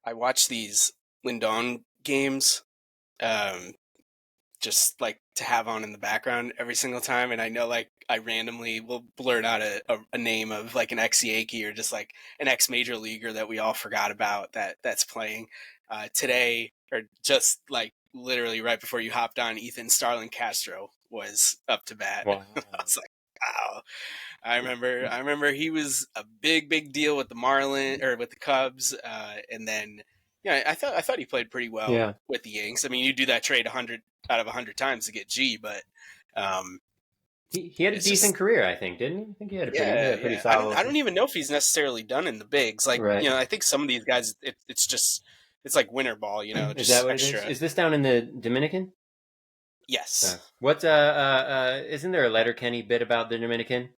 I watch these Lindon games, um, just like to have on in the background every single time, and I know like I randomly will blurt out a name of like an ex Yankee or just like an ex major leaguer that we all forgot about that's playing today, or just like literally right before you hopped on. Ethan Starlin Castro was up to bat. Wow. I was like, wow. I remember he was a big deal with the Marlins or with the Cubs, and then yeah, I thought he played pretty well Yeah. with the Yanks. I mean, you do that trade 100 out of 100 times to get G, but um, He had a it's decent just career, I think, didn't he? I think he had yeah, a pretty yeah. I don't solid. even know if he's necessarily done in the bigs. Like Right. I think some of these guys, it's like winter ball, Is that just what it is? extra. Is this down in the Dominican? Yes. What isn't there a Letterkenny bit about the Dominican?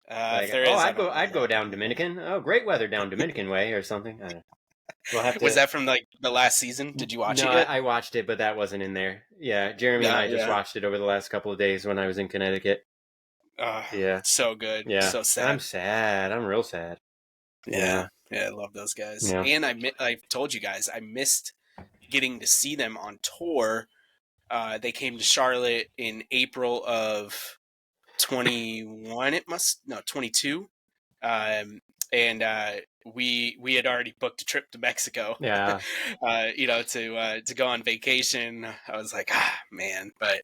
If Like, there oh, is, I don't I'd go know. down Dominican. Oh, great weather down Dominican way or something. I don't know. We'll have Was to. that from like the last season? Did you watch No, it yet? I watched it, but that wasn't in there. Yeah, Jeremy and Yeah, I just yeah. watched it over the last couple of days when I was in Connecticut. Yeah, So good, yeah. so I'm sad. sad. I'm real sad. Yeah, Yeah, yeah, I love those guys. yeah. And I told you guys I missed getting to see them on tour. They came to Charlotte in April of 21. It must no 22. And we had already booked a trip to Mexico. Yeah, To go on vacation. I was like, man, but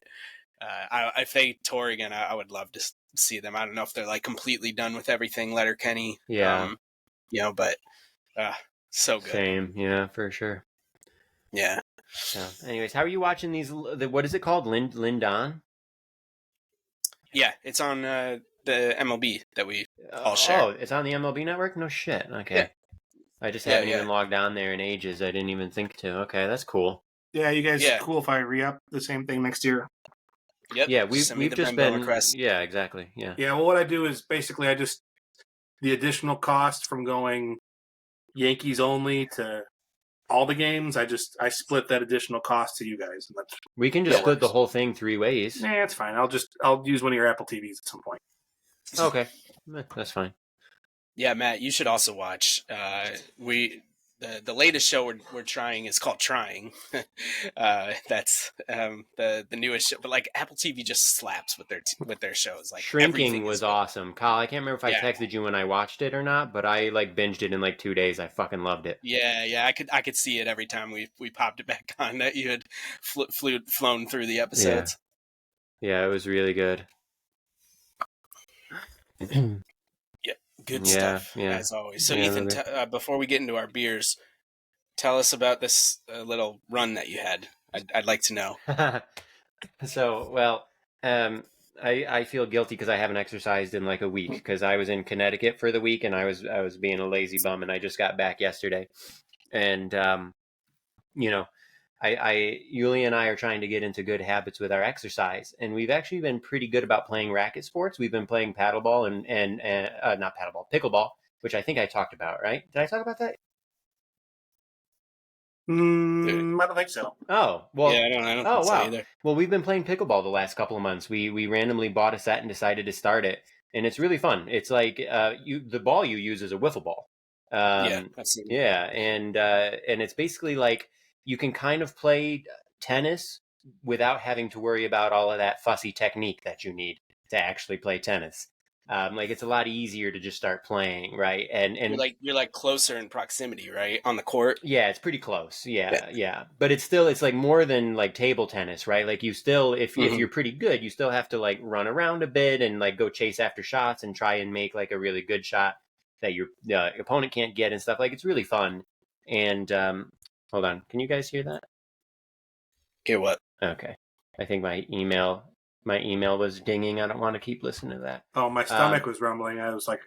if they tour again, I would love to see them. I don't know if they're like completely done with everything, Letterkenny. yeah. But uh, so good. Same. Yeah, for sure. Yeah. Yeah. Anyways, how are you watching these? What is it called? Lindon? Yeah, it's on the MLB that we all share. Oh, it's on the MLB network? No shit. Yeah, Okay. I just yeah, haven't yeah, even logged on there in ages. I didn't even think to. Okay, that's cool. Yeah, you guys yeah. cool if I re-up the same thing next year? Yep. Yeah, Just send me we've the just Venmo been. request. Yeah, exactly. Yeah. Yeah, well, what I do is basically the additional cost from going Yankees only to all the games, I split that additional cost to you guys. And We can just split the whole thing 3 ways. Nah, it's fine. I'll use one of your Apple TVs at some point. Okay. That's fine. Yeah, Matt, you should also watch. The latest show we're trying is called Trying. That's the newest show, but like Apple TV just slaps with their shows. Like Shrinking everything was is good. awesome. Kyle, I can't remember if I Yeah. texted you when I watched it or not, but I like binged it in like 2 days. I fucking loved it. Yeah, I could see it every time we popped it back on that you had flown through the episodes. Yeah, it was really good. Good Yeah, stuff, yeah. as always. So, Yeah, Ethan, before we get into our beers, tell us about this little run that you had. I'd like to know. So, well, I feel guilty because I haven't exercised in like a week because I was in Connecticut for the week and I was being a lazy bum and I just got back yesterday, and you know, Yulia and I are trying to get into good habits with our exercise, and we've actually been pretty good about playing racket sports. We've been playing paddleball and not paddleball, pickleball, which I think I talked about, right? Did I talk about that? I don't think so. Oh, well. Yeah, I don't Oh, think so wow. either. Well, we've been playing pickleball the last couple of months. We randomly bought a set and decided to start it, and it's really fun. It's like the ball you use is a wiffle ball. Yeah, I've seen it. Yeah, and it's basically like you can kind of play tennis without having to worry about all of that fussy technique that you need to actually play tennis. Like it's a lot easier to just start playing, right? And You're like closer in proximity, right, on the court. yeah, it's pretty close. Yeah. But it's like more than like table tennis, right? Like you still, if you're pretty good, you still have to like run around a bit and like go chase after shots and try and make like a really good shot that your opponent can't get and stuff. Like it's really fun. And hold on, can you guys hear that? Get what? Okay, I think my email was dinging. I don't want to keep listening to that. Oh, my stomach was rumbling. I was like,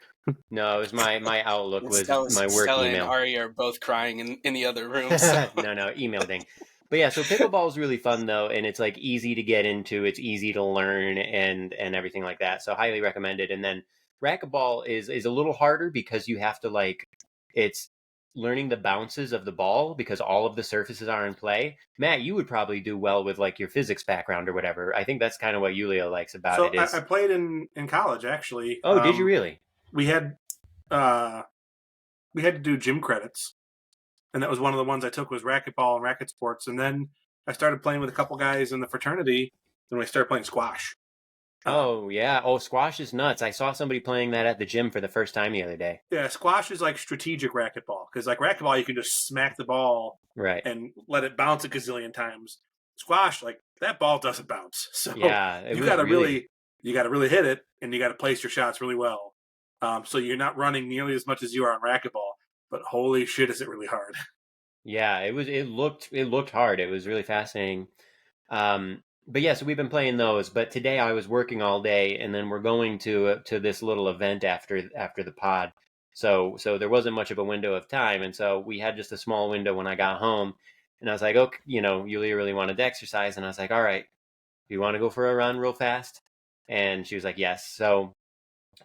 no, it was my Outlook was my work Stella email. and Ari are both crying in the other room. So. No, email ding. But yeah, so pickleball is really fun though, and it's like easy to get into. It's easy to learn and everything like that. So highly recommended. And then racquetball is a little harder because you have to like it's learning the bounces of the ball because all of the surfaces are in play. Matt, you would probably do well with like your physics background or whatever. I think that's kind of what Yulia likes about it. Is I played in college actually. Oh, did you really? We had to do gym credits. and that was one of the ones I took was racquetball and racket sports. And then I started playing with a couple guys in the fraternity, and we started playing squash. Oh yeah. Oh, squash is nuts. I saw somebody playing that at the gym for the first time the other day. Yeah, squash is like strategic racquetball because like racquetball you can just smack the ball Right. and let it bounce a gazillion times. Squash, like that ball doesn't bounce, so Yeah, you got to really hit it, and you got to place your shots really well. So you're not running nearly as much as you are on racquetball, but holy shit, is it really hard? Yeah, it looked hard. It was really fascinating. But yeah, so we've been playing those. But today I was working all day, and then we're going to this little event after the pod. So there wasn't much of a window of time, and so we had just a small window when I got home. And I was like, okay, Yulia really wanted to exercise, and I was like, all right, do you want to go for a run real fast? And she was like, yes. So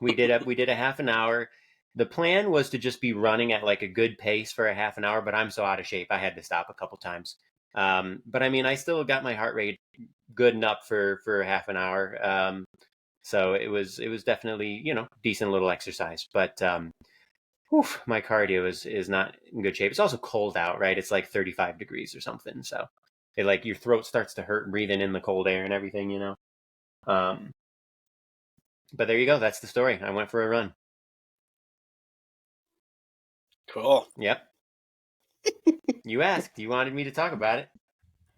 we did a half an hour. The plan was to just be running at like a good pace for a half an hour, but I'm so out of shape I had to stop a couple times. But I mean, I still got my heart rate good enough for half an hour. So it was definitely decent little exercise. But my cardio is not in good shape. It's also cold out, right? It's like 35 degrees or something. So it like your throat starts to hurt breathing in the cold air and everything. But there you go. That's the story. I went for a run. Cool. Yep. You asked. You wanted me to talk about it.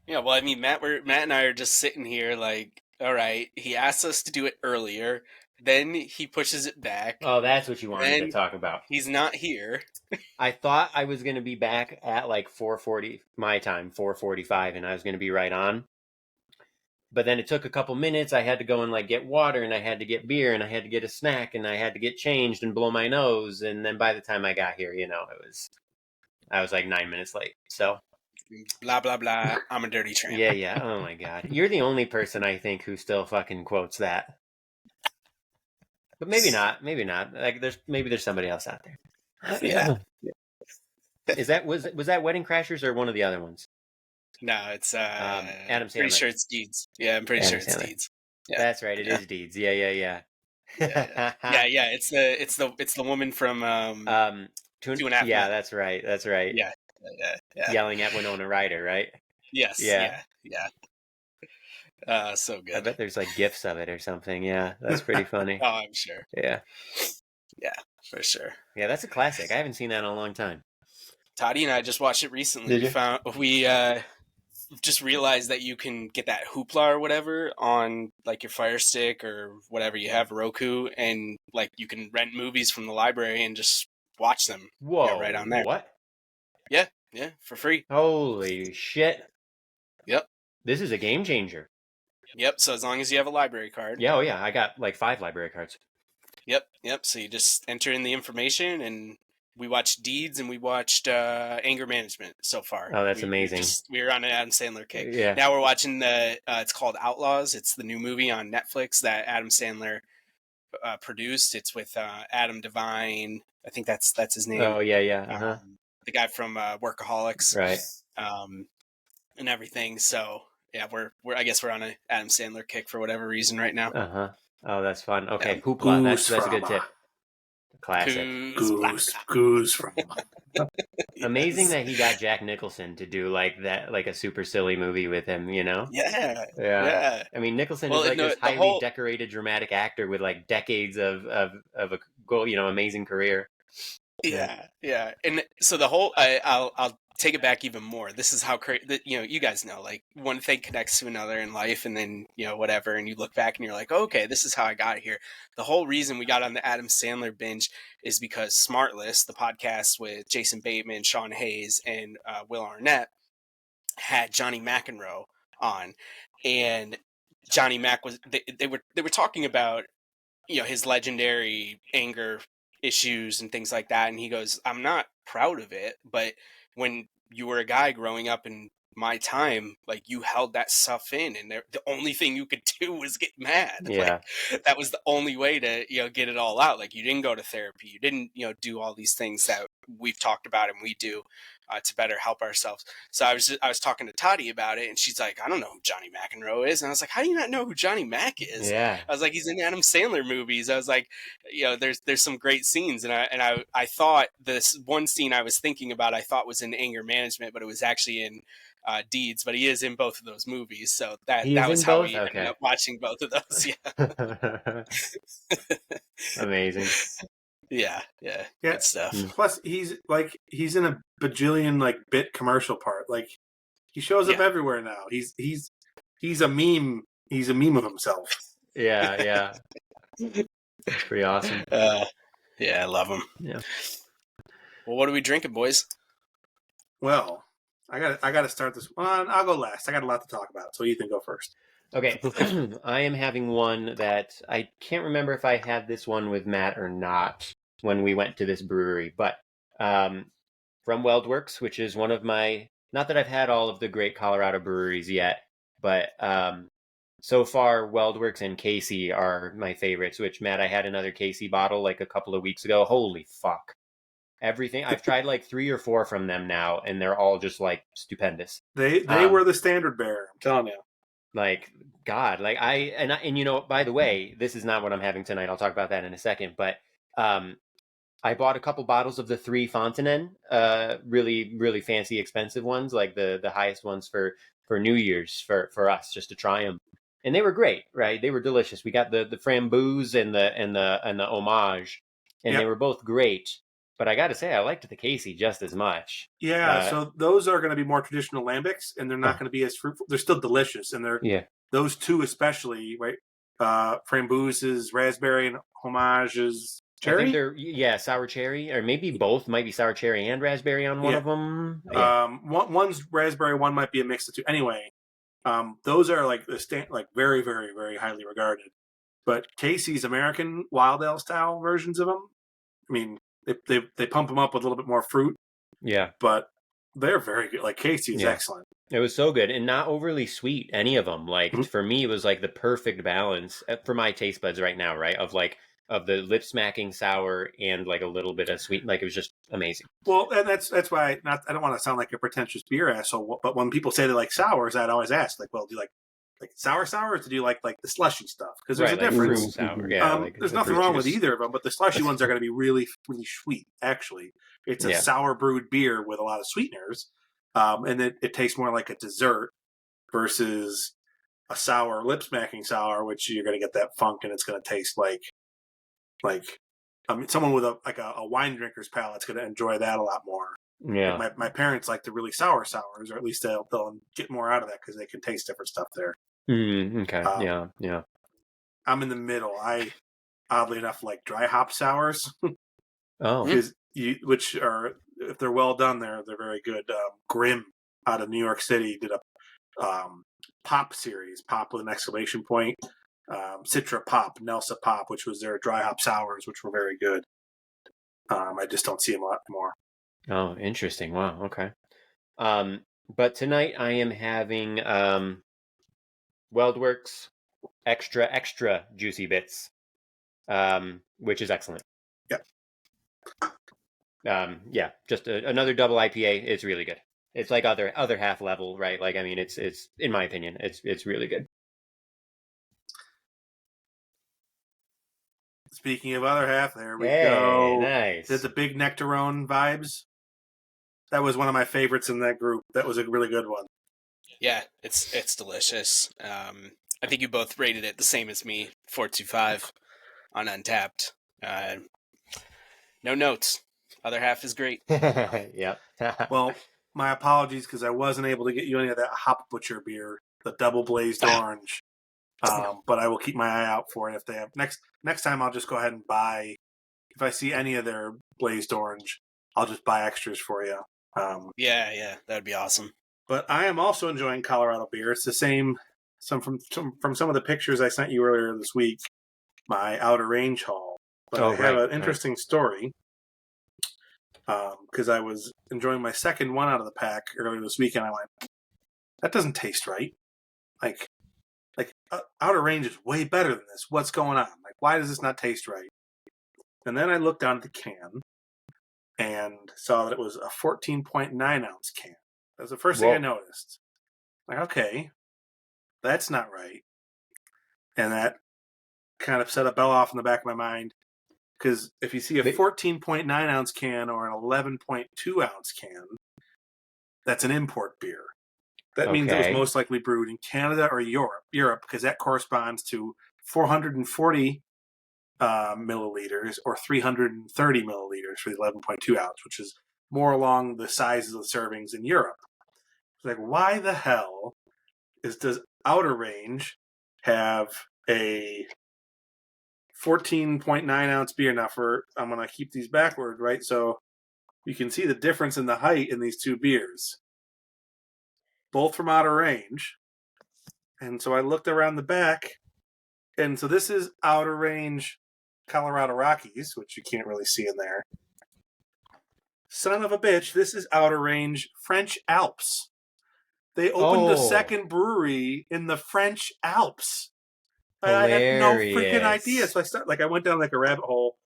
Yeah, well, I mean, Matt and I are just sitting here like, all right, he asked us to do it earlier, then he pushes it back. Oh, that's what you wanted to talk about. He's not here. I thought I was going to be back at like 4:40 my time, 4:45, and I was going to be right on. But then it took a couple minutes. I had to go and like get water, and I had to get beer, and I had to get a snack, and I had to get changed and blow my nose. And then by the time I got here, I was like 9 minutes late. So blah blah blah. I'm a dirty tramp. Yeah. Oh my god, you're the only person I think who still fucking quotes that. But maybe not. Maybe not. Like there's somebody else out there. Yeah. Was that Wedding Crashers or one of the other ones? No, it's Adam Sandler. Pretty sure it's Deeds. Yeah, I'm pretty sure it's Deeds. Yeah. That's right. It is Deeds. Yeah. Yeah. It's the woman from Two and a Half Men. Yeah, that's right. Yeah. Yelling at Winona Ryder, right? Yes. Yeah. So good. I bet there's like gifs of it or something. Yeah, that's pretty funny. Oh, I'm sure. Yeah, for sure. Yeah, that's a classic. I haven't seen that in a long time. Toddy and I just watched it recently. Did you? We just realized that you can get that Hoopla or whatever on like your Fire Stick or whatever you have, Roku, and like you can rent movies from the library and just watch them. Whoa! Right on there. What? Yeah, for free. Holy shit! Yep. This is a game changer. Yep. So as long as you have a library card. Yeah. Oh yeah. I got like 5 library cards. Yep. So you just enter in the information, and we watched Deeds and we watched Anger Management so far. Oh, that's amazing. We were on an Adam Sandler kick. Yeah. Now we're watching it's called Outlaws. It's the new movie on Netflix that Adam Sandler produced. It's with Adam Devine. I think that's his name. Oh yeah. The guy from Workaholics. Right. And everything. So yeah, I guess we're on an Adam Sandler kick for whatever reason right now. Oh, that's fun. Okay, Yeah. Hoopla. That's a good tip. Classic. Goose from. Amazing that he got Jack Nicholson to do like that, like a super silly movie with him. Yeah. I mean, Nicholson is like this highly decorated dramatic actor with like decades of a amazing career. Yeah. And so the whole, I'll take it back even more. This is how crazy, you guys know, like one thing connects to another in life, and then, whatever, and you look back and you're like, okay, this is how I got here. The whole reason we got on the Adam Sandler binge is because Smartless, the podcast with Jason Bateman, Sean Hayes, and Will Arnett, had Johnny McEnroe on, and Johnny Mac they were talking about, his legendary anger issues and things like that, and he goes, I'm not proud of it, but when you were a guy growing up in my time, like you held that stuff in, and the only thing you could do was get mad. Yeah. Like, that was the only way to get it all out. Like you didn't go to therapy, you didn't do all these things that we've talked about and we do. to better help ourselves. So I was talking to Toddy about it, and she's like, I don't know who Johnny McEnroe is. And I was like, how do you not know who Johnny Mac is? Yeah. I was like, he's in Adam Sandler movies. I was like, there's some great scenes. And I thought this one scene I was thinking about, I thought was in Anger Management, but it was actually in Deeds, but he is in both of those movies. So that He is was in how both? we ended Okay. up watching both of those. Yeah. Amazing. Yeah. Good stuff. Plus, he's in a bajillion like bit commercial part. Like he shows up everywhere now. He's a meme. He's a meme of himself. Yeah. That's pretty awesome. Yeah, I love him. Yeah. Well, what are we drinking, boys? Well, I got to start this. Well, I'll go last. I got a lot to talk about. So Ethan, go first. Okay. I am having one that I can't remember if I had this one with Matt or not when we went to this brewery, but from Weldworks, which is one of my, not that I've had all of the great Colorado breweries yet, but so far Weldworks and Casey are my favorites, which Matt, I had another Casey bottle like a couple of weeks ago. Holy fuck. Everything I've tried like 3 or 4 from them now, and they're all just like stupendous. They were the standard bearer. I'm telling you. Like God, like and you know, by the way, this is not what I'm having tonight. I'll talk about that in a second. But I bought a couple bottles of the 3 Fontainen, really, really fancy, expensive ones, like the highest ones for New Year's for us, just to try them. And they were great, right? They were delicious. We got the framboose and the homage, and they were both great. But I got to say, I liked the Casey just as much. Yeah, so those are going to be more traditional lambics, and they're not going to be as fruitful. They're still delicious, and those 2 especially, right? Frambooses, raspberry, and homages. Cherry? I think they're sour cherry, or maybe both. Might be sour cherry and raspberry on one of them. Yeah. One's raspberry, one might be a mix of 2. Anyway, those are like like very, very, very highly regarded. But Casey's American Wild Ale style versions of them, I mean, they pump them up with a little bit more fruit. Yeah, but they're very good. Like Casey is excellent. It was so good and not overly sweet. Any of them, like for me, it was like the perfect balance for my taste buds right now. Right, of the lip smacking sour and like a little bit of sweet. Like it was just amazing. Well, and that's why I don't want to sound like a pretentious beer asshole, but when people say they like sours, I'd always ask, like, well, do you like sours, or do you like the slushy stuff? Because there's a difference. Sour. There's nothing wrong with either of them, but the slushy ones are going to be really, really sweet. Actually, it's a sour brewed beer with a lot of sweeteners, and it tastes more like a dessert versus a sour lip smacking sour, which you're going to get that funk, and it's going to taste like someone with a wine drinker's palate's going to enjoy that a lot more. Yeah, like my parents like the really sour sours, or at least they'll get more out of that because they can taste different stuff there. Okay. Yeah. I'm in the middle. I oddly enough like dry hop sours. Oh, which are, if they're well done, they're very good. Grimm out of New York City did a pop series, pop with an exclamation point. Citra Pop, Nelsa Pop, which was their dry hop sours, which were very good. I just don't see them a lot more. Oh, interesting. Wow. Okay. But tonight I am having Weldworks extra juicy bits, which is excellent. Yeah. Just another double IPA. It's really good. It's like other half level, right? Like, I mean, it's in my opinion, it's really good. Speaking of other half, there we go. Nice. Did the big Nectarone vibes? That was one of my favorites in that group. That was a really good one. Yeah, it's delicious. I think you both rated it the same as me, 4.25 on Untapped. No notes. Other half is great. Yep. Well, my apologies because I wasn't able to get you any of that Hop Butcher beer, the double blazed orange. But I will keep my eye out for it if they have next time. I'll just go ahead and buy. If I see any of their blazed orange, I'll just buy extras for you. Yeah, that would be awesome. But I am also enjoying Colorado beer. It's the same. From some of the pictures I sent you earlier this week, my Outer Range haul. But I have an interesting story because I was enjoying my second one out of the pack earlier this week, and I went, "That doesn't taste right." Like Outer Range is way better than this. What's going on? Like, why does this not taste right? And then I looked down at the can, and saw that it was a 14.9-ounce can. That was the first thing I Whoa. noticed. Like, okay, that's not right. And that kind of set a bell off in the back of my mind. Because if you see a 14.9-ounce can or an 11.2-ounce can, that's an import beer. That means it was most likely brewed in Canada or Europe, because that corresponds to 440 milliliters or 330 milliliters for the 11.2 ounce, which is more along the sizes of the servings in Europe. It's like, why the hell does Outer Range have a 14.9-ounce beer? Now, I'm going to keep these backward, right? So you can see the difference in the height in these two beers, both from Outer Range. And so I looked around the back, and so this is Outer Range Colorado Rockies, which you can't really see in there. Son of a bitch, this is Outer Range French Alps. They opened a second brewery in the French Alps. I had no freaking idea. So I went down like a rabbit hole,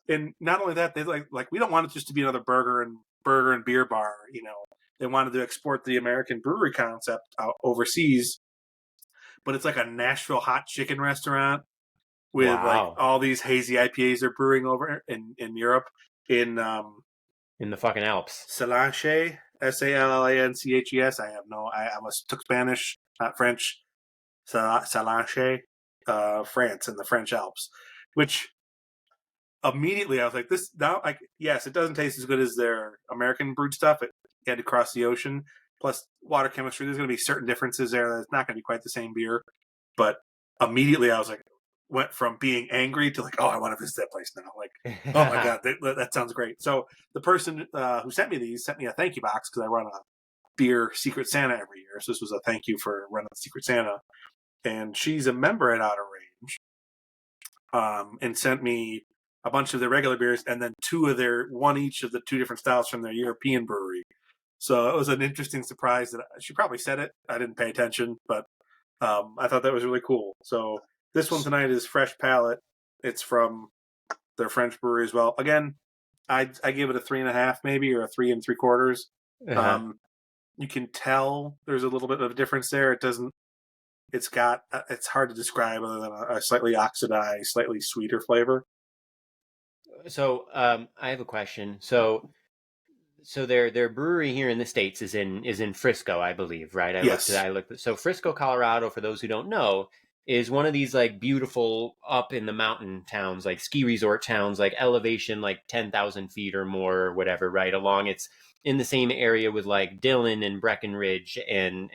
and not only that, they like we don't want it just to be another burger and beer bar. You know, they wanted to export the American brewery concept out overseas, but it's like a Nashville hot chicken restaurant with like all these hazy IPAs they're brewing over in Europe in the fucking Alps. Salanches, Sallanches. I took Spanish, not French. Salanches, France, in the French Alps, which immediately I was like, this now, like, yes, it doesn't taste as good as their American brewed stuff. It had to cross the ocean. Plus water chemistry. There's going to be certain differences there. It's not going to be quite the same beer, but immediately I was like, went from being angry to like, oh, I want to visit that place now. Like, oh my god, that sounds great. So the person who sent me these sent me a thank you box because I run a beer Secret Santa every year. So this was a thank you for running Secret Santa. And she's a member at Outer Range, and sent me a bunch of their regular beers and then one each of the two different styles from their European brewery. So it was an interesting surprise that she probably said it. I didn't pay attention, but I thought that was really cool. So this one tonight is Fresh Palate. It's from their French brewery as well. Again, I give it a 3.5 maybe, or a 3 3/4. You can tell there's a little bit of a difference there. It's hard to describe other than a slightly oxidized, slightly sweeter flavor. So I have a question. So their brewery here in the States is in Frisco, I believe, right? I looked. So Frisco, Colorado, for those who don't know, is one of these like beautiful up in the mountain towns, like ski resort towns, like elevation like 10,000 feet or more or whatever, right? It's in the same area with like Dillon and Breckenridge and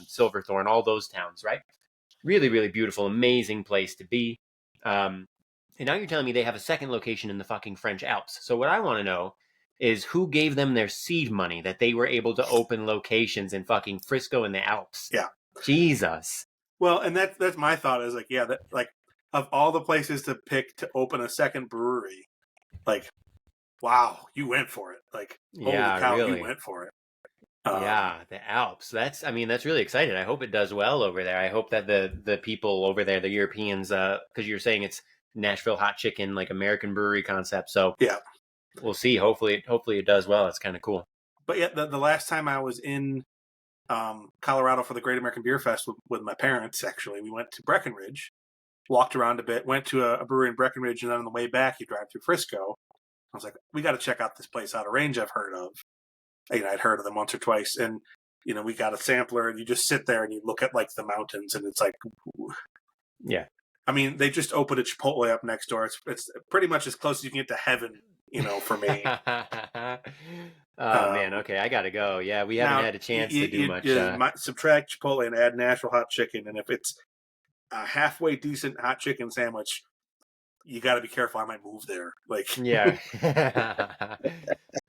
Silverthorne, all those towns, right? Really, really beautiful, amazing place to be. And now you're telling me they have a second location in the fucking French Alps. So what I want to know is who gave them their seed money that they were able to open locations in fucking Frisco in the Alps. Yeah. Jesus. Well, and that's my thought is like, yeah, that like of all the places to pick to open a second brewery, like, wow, you went for it. Like, holy cow, really? You went for it. Yeah, the Alps. That's really exciting. I hope it does well over there. I hope that the people over there, the Europeans, because you're saying it's Nashville hot chicken, like American brewery concept. So yeah, we'll see. Hopefully it does well. It's kind of cool. But yeah, the last time I was in Colorado for the Great American Beer Fest with my parents, actually, we went to Breckenridge, walked around a bit, went to a brewery in Breckenridge, and then on the way back, you drive through Frisco. I was like, we got to check out this place Outer Range I've heard of. I'd heard of them once or twice, and we got a sampler, and you just sit there and you look at like the mountains, and it's like, yeah. I mean, they just opened a Chipotle up next door. It's pretty much as close as you can get to heaven, for me. Oh man, okay, I gotta go. Yeah, we haven't had a chance to do much. Subtract Chipotle and add Nashville hot chicken, and if it's a halfway decent hot chicken sandwich, you got to be careful. I might move there. Like, yeah.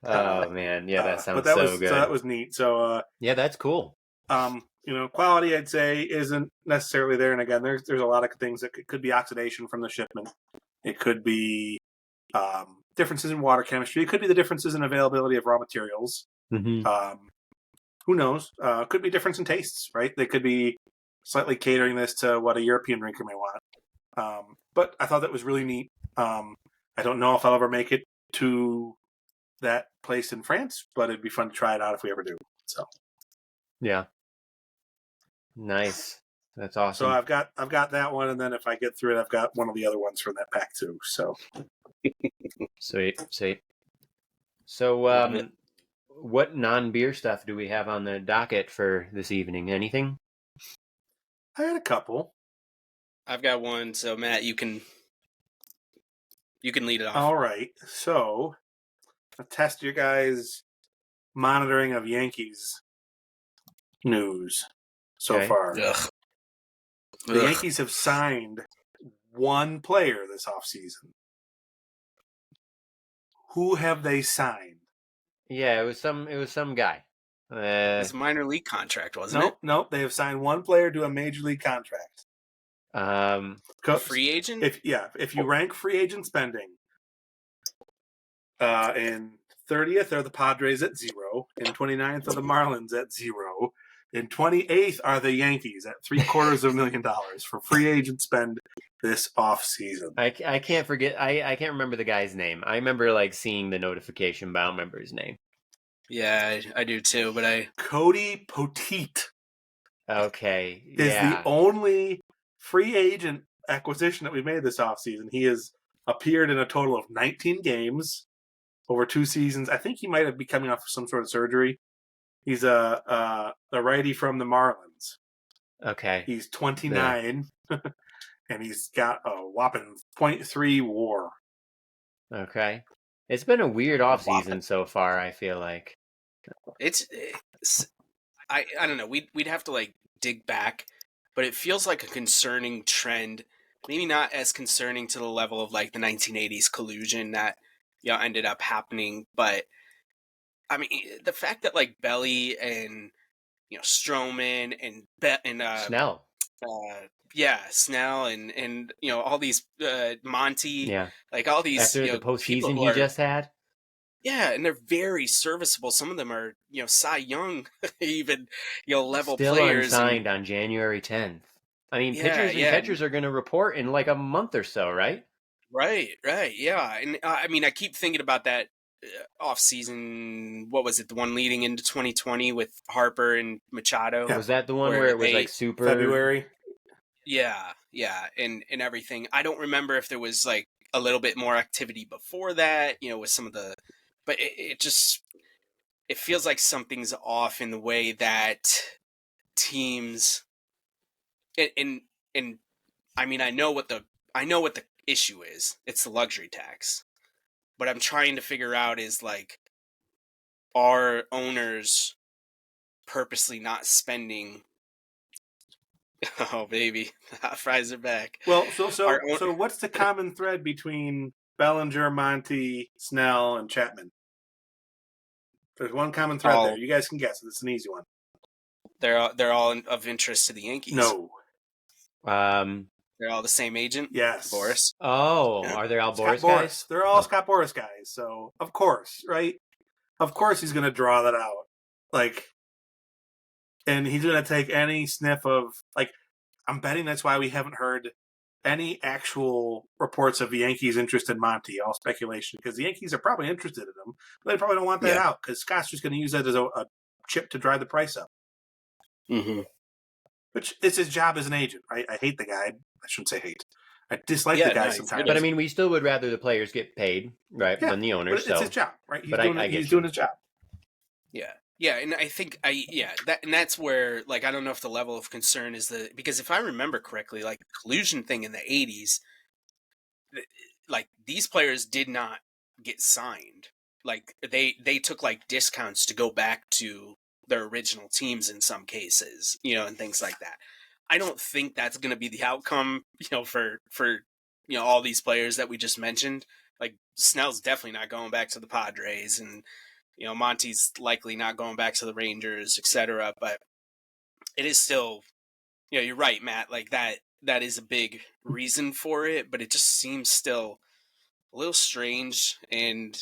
Oh man, yeah, that sounds so good. So that was neat. So yeah, that's cool. Quality I'd say isn't necessarily there. And again, there's a lot of things that could be oxidation from the shipment. It could be differences in water chemistry. It could be the differences in availability of raw materials. Mm-hmm. Who knows? Could be difference in tastes, right? They could be slightly catering this to what a European drinker may want. But I thought that was really neat. I don't know if I'll ever make it to that place in France, but it'd be fun to try it out if we ever do. So Yeah. Nice. That's so awesome. I've got that one, and then if I get through it, I've got one of the other ones from that pack too. So Sweet. So, Love it. what non-beer stuff do we have on the docket for this evening? Anything? I had a couple. I've got one, so Matt, you can lead it off. All right, so I'll test your guys' monitoring of Yankees news so Okay. far. Ugh. The Yankees have signed one player this offseason. Who have they signed? Yeah, it was some guy. It's a minor league contract, wasn't it? Nope. They have signed one player to a major league contract. A free agent? If you rank free agent spending, in 30th are the Padres at 0. In 29th are the Marlins at 0. In 28th are the Yankees at $750,000 for free agent spend this offseason. I can't forget. I can't remember the guy's name. I remember like seeing the notification, but I don't remember his name. Yeah, I do too, but Cody Poteet Okay. is Yeah. the only free agent acquisition that we made this offseason. He has appeared in a total of 19 games over 2 seasons. I think he might be coming off of some sort of surgery. He's a righty from the Marlins. Okay. He's 29, and he's got a whopping .3 WAR. Okay. It's been a weird offseason so far, I feel like. it's I don't know. We'd have to like dig back, but it feels like a concerning trend. Maybe not as concerning to the level of like the 1980s collusion that ended up happening, but I mean the fact that like Belly and Stroman and Snell. Snell and all these Monty, Yeah. like all these After the people postseason who he are, just had. yeah, and they're very serviceable. Some of them are Cy Young even level Still players unsigned on January 10th. I mean, Yeah, pitchers and yeah. catchers are going to report in like a month or so, right? Right, yeah, and I mean I keep thinking about that off season. What was it? The one leading into 2020 with Harper and Machado. Yeah. Was that the one where it was like super February? Yeah, and everything. I don't remember if there was like a little bit more activity before that, with some of the, but it just it feels like something's off in the way that teams and I mean I know what the issue is. It's the luxury tax. What I'm trying to figure out is like, are owners purposely not spending? Oh baby, the hot fries are back. Well, so what's the common thread between Bellinger, Monty, Snell, and Chapman? There's one common thread there. You guys can guess. It's an easy one. They're all of interest to the Yankees. No. They're all the same agent. Yes. Boris. Oh, Yeah. are they all Scott Boris guys? They're all Scott Boris guys. So of course, right? Of course he's going to draw that out. Like, and he's going to take any sniff of like. I'm betting that's why we haven't heard any actual reports of the Yankees' interest in Monty. All speculation, because the Yankees are probably interested in him, but they probably don't want that out because Scott's just going to use that as a chip to drive the price up. Mm-hmm. Which is his job as an agent, right? I hate the guy. I shouldn't say hate. I dislike the guy sometimes. But I mean, we still would rather the players get paid, right, than the owners. But it's his job, right? He's doing his job. Yeah, and I think that's where like I don't know if the level of concern is because if I remember correctly, like the collusion thing in the 80s, like these players did not get signed. Like they took like discounts to go back to their original teams in some cases, and things like that. I don't think that's going to be the outcome, for all these players that we just mentioned. Like Snell's definitely not going back to the Padres, and Monty's likely not going back to the Rangers, etc. But it is still, you're right, Matt. Like that is a big reason for it, but it just seems still a little strange and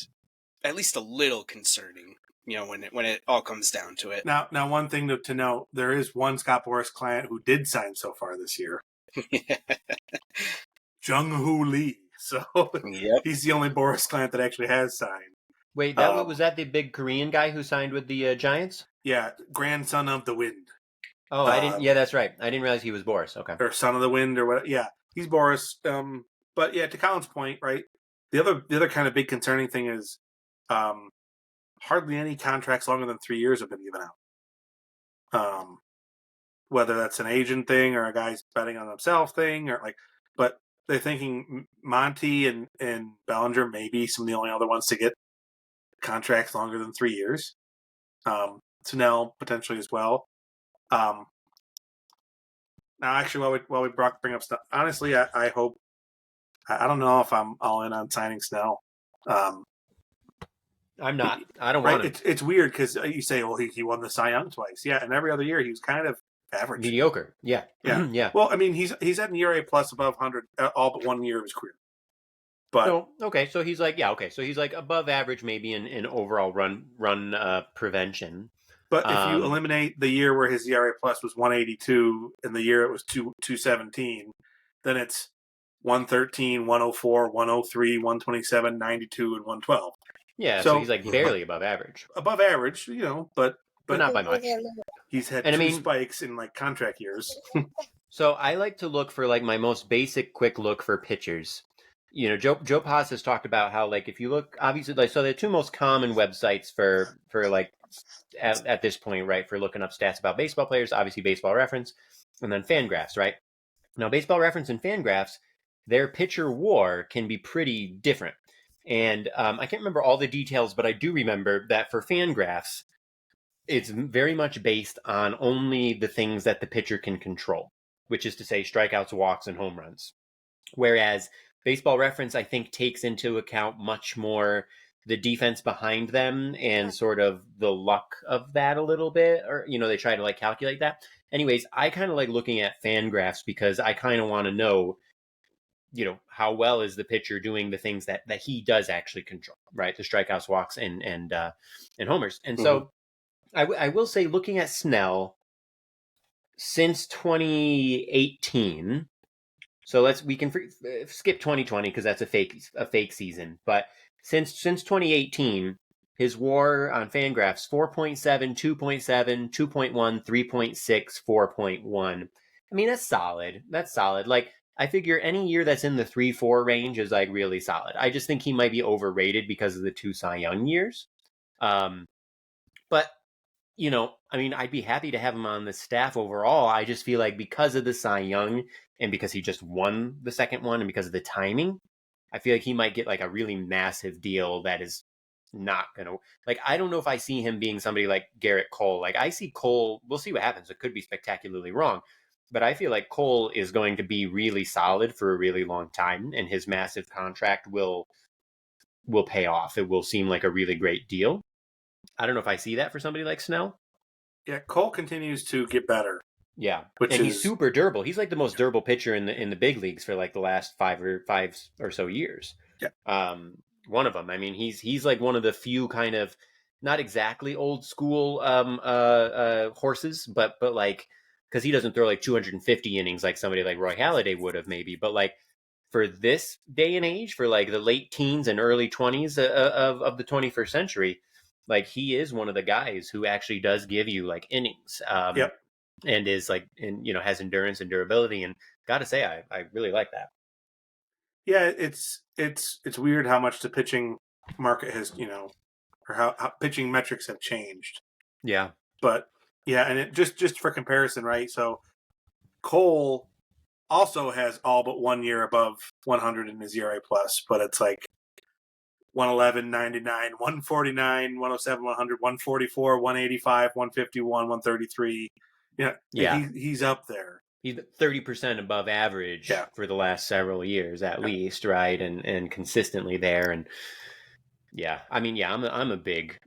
at least a little concerning. When it all comes down to it. Now, one thing to note: there is one Scott Boris client who did sign so far this year, Jung Hoo Lee. So he's the only Boris client that actually has signed. Wait, was that the big Korean guy who signed with the Giants? Yeah, grandson of the wind. Oh, I didn't. Yeah, that's right. I didn't realize he was Boris. Okay. Or son of the wind, or what? Yeah, he's Boris. But yeah, to Colin's point, right? The other kind of big concerning thing is, hardly any contracts longer than 3 years have been given out. Whether that's an agent thing or a guy's betting on himself thing, or like, but they're thinking Monty and Bellinger may be some of the only other ones to get contracts longer than 3 years. Snell potentially as well. Now, actually, while we bring up stuff, honestly, I hope. I don't know if I'm all in on signing Snell. I'm not. I don't want him. It's weird because you say, well, he won the Cy Young twice. Yeah, and every other year he was kind of average. Mediocre. Yeah. Yeah. Yeah. Well, I mean, he's had an ERA plus above 100 all but 1 year of his career. But so he's like, so he's like above average maybe in overall run prevention. But if you eliminate the year where his ERA plus was 182 and the year it was 217, then it's 113, 104, 103, 127, 92, and 112. Yeah, so he's like barely above average. Above average, but not by much. He's had two spikes in like contract years. So I like to look for like my most basic quick look for pitchers. You know, Joe Paz has talked about how like if you look obviously like so the two most common websites for like at this point, right, for looking up stats about baseball players, obviously Baseball Reference and then Fangraphs, right? Now Baseball Reference and Fangraphs, their pitcher WAR can be pretty different. And I can't remember all the details, but I do remember that for Fangraphs, it's very much based on only the things that the pitcher can control, which is to say strikeouts, walks, and home runs. Whereas Baseball Reference, I think, takes into account much more the defense behind them and sort of the luck of that a little bit, or, you know, they try to like calculate that. Anyways, I kind of like looking at Fangraphs because I kind of want to know, you know, how well is the pitcher doing the things that he does actually control, right? The strikeouts, walks, and homers. And so I will say, looking at Snell since 2018, so we can skip 2020 because that's a fake season. But since 2018, his WAR on Fangraphs 4.7, 2.7, 2.1, 3.6, 4.1. I mean, that's solid. That's solid. Like, I figure any year that's in the 3-4 range is like really solid. I just think he might be overrated because of the two Cy Young years. But, you know, I mean, I'd be happy to have him on the staff overall. I just feel like because of the Cy Young and because he just won the second one and because of the timing, I feel like he might get like a really massive deal that is not going to, like, I don't know if I see him being somebody like Garrett Cole. Like, I see Cole, we'll see what happens. It could be spectacularly wrong. But I feel like Cole is going to be really solid for a really long time, and his massive contract will pay off. It will seem like a really great deal. I don't know if I see that for somebody like Snell. Yeah, Cole continues to get better. Yeah, he's super durable. He's like the most durable pitcher in the big leagues for like the last five or so years. Yeah, one of them. I mean, he's like one of the few kind of not exactly old school horses, but like, because he doesn't throw like 250 innings like somebody like Roy Halladay would have maybe, but like for this day and age, for like the late teens and early 20s of the 21st century, like he is one of the guys who actually does give you like innings. And is like, and, you know, has endurance and durability, and gotta say, I really like that. Yeah, it's weird how much the pitching market has, you know, or how pitching metrics have changed. Yeah, but yeah, and it just for comparison, right? So Cole also has all but 1 year above 100 in his ERA plus, but it's like 111, 99, 149, 107, 100, 144, 185, 151, 133. Yeah. He's up there. He's 30% above average for the last several years at least, right? And consistently there. And yeah, I mean, yeah, I'm a big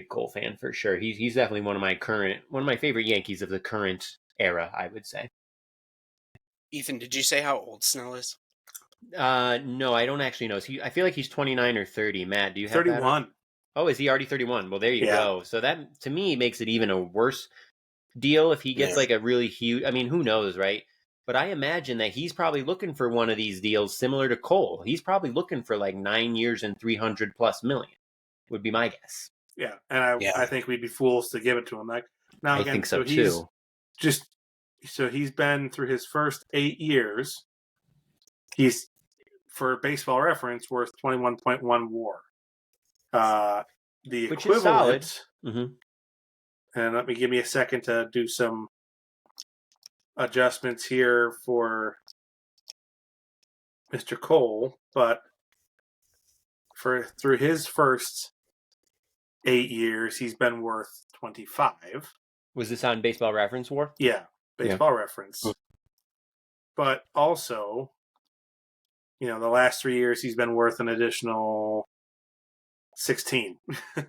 Cole fan for sure. He's definitely one of my favorite Yankees of the current era, I would say. Ethan, did you say how old Snell is? No, I don't actually know. I feel like he's 29 or 30. Matt, do you have 31? Oh, is he already 31? Well, there you go. So that to me makes it even a worse deal if he gets like a really huge, I mean, who knows, right? But I imagine that he's probably looking for one of these deals similar to Cole. He's probably looking for like 9 years and 300+ million. would be my guess. Yeah, and I think we'd be fools to give it to him. Like now I again, think so he's too. just he's been through his first 8 years. He's, for baseball reference, worth 21.1 WAR. The Which is solid. equivalent, Mm-hmm. and give me a second to do some adjustments here for Mr. Cole, but through his first 8 years, he's been worth 25. Was this on Baseball Reference War? Yeah, baseball reference. Hmm. But also, the last 3 years he's been worth an additional 16.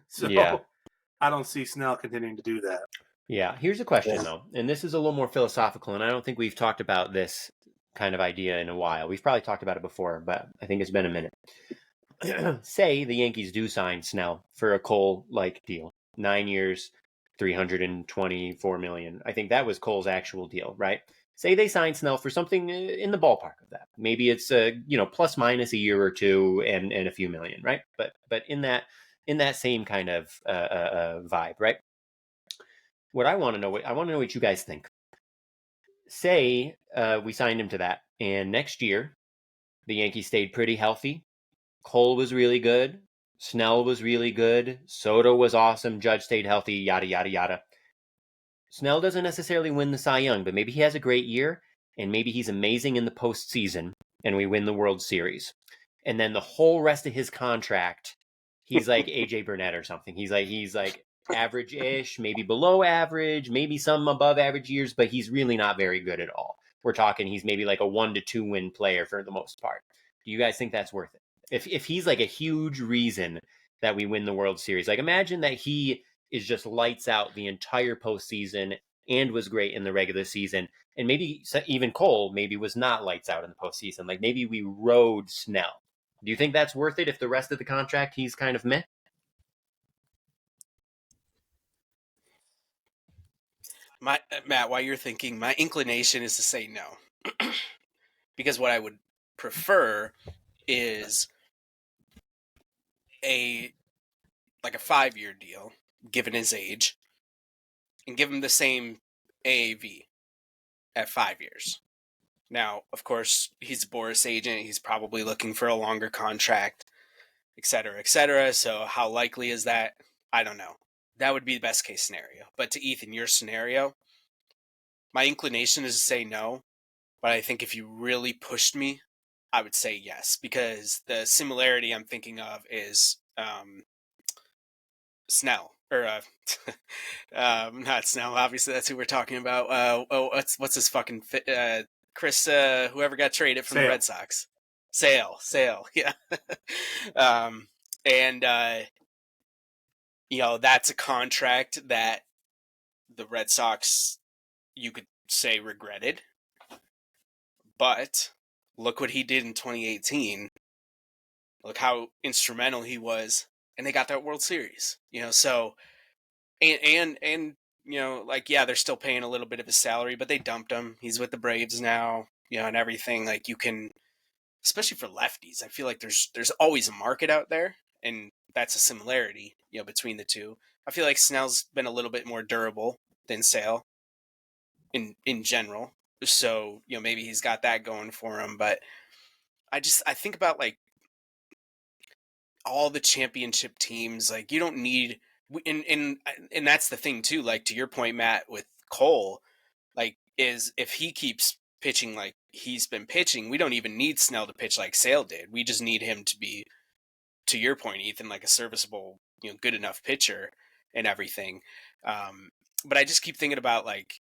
So Yeah. I don't see Snell continuing to do that. Yeah. Here's a question though, and this is a little more philosophical, and I don't think we've talked about this kind of idea in a while. We've probably talked about it before, but I think it's been a minute. Say the Yankees do sign Snell for a Cole-like deal, 9 years, $324 million. I think that was Cole's actual deal, right? Say they sign Snell for something in the ballpark of that. Maybe it's plus minus a year or two and a few million, right? But in that same kind of vibe, right? What I want to know what you guys think. Say we signed him to that, and next year the Yankees stayed pretty healthy. Cole was really good. Snell was really good. Soto was awesome. Judge stayed healthy, yada, yada, yada. Snell doesn't necessarily win the Cy Young, but maybe he has a great year, and maybe he's amazing in the postseason, and we win the World Series. And then the whole rest of his contract, he's like AJ Burnett or something. He's like average-ish, maybe below average, maybe some above average years, but he's really not very good at all. We're talking he's maybe like a 1 to 2 win player for the most part. Do you guys think that's worth it? If he's like a huge reason that we win the World Series, like imagine that he is just lights out the entire postseason and was great in the regular season, and maybe even Cole maybe was not lights out in the postseason. Like maybe we rode Snell. Do you think that's worth it if the rest of the contract he's kind of meh? Matt, while you're thinking, my inclination is to say no, because what I would prefer is a 5-year deal, given his age, and give him the same AAV at 5 years. Now, of course, he's a Boris agent. He's probably looking for a longer contract, et cetera, et cetera. So how likely is that? I don't know. That would be the best case scenario. But to Ethan, your scenario, my inclination is to say no. But I think if you really pushed me, I would say yes. Because the similarity I'm thinking of is Snell. Or not Snell, obviously that's who we're talking about. What's his fucking Chris, whoever got traded from the Red Sox. Sale, yeah. And that's a contract that the Red Sox, you could say, regretted. But look what he did in 2018. Look how instrumental he was, and they got that World Series. So and yeah, they're still paying a little bit of his salary, but they dumped him. He's with the Braves now, and everything. Like you can, especially for lefties, I feel like there's always a market out there, and that's a similarity, between the two. I feel like Snell's been a little bit more durable than Sale in general. So, maybe he's got that going for him, but I think about like all the championship teams, like you don't need, and that's the thing too, like to your point, Matt, with Cole, like is if he keeps pitching like he's been pitching, we don't even need Snell to pitch like Sale did. We just need him to be, to your point, Ethan, like a serviceable, good enough pitcher and everything. But I just keep thinking about like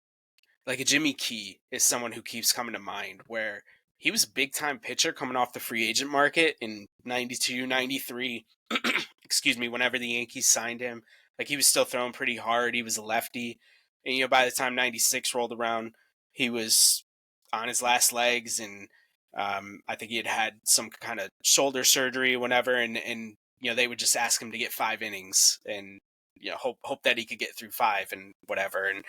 a Jimmy Key is someone who keeps coming to mind, where he was a big time pitcher coming off the free agent market in 92, 93. Excuse me, whenever the Yankees signed him, like he was still throwing pretty hard. He was a lefty. And, by the time 96 rolled around, he was on his last legs. And I think he had some kind of shoulder surgery or whatever. And they would just ask him to get 5 innings and, hope that he could get through 5 and whatever. And,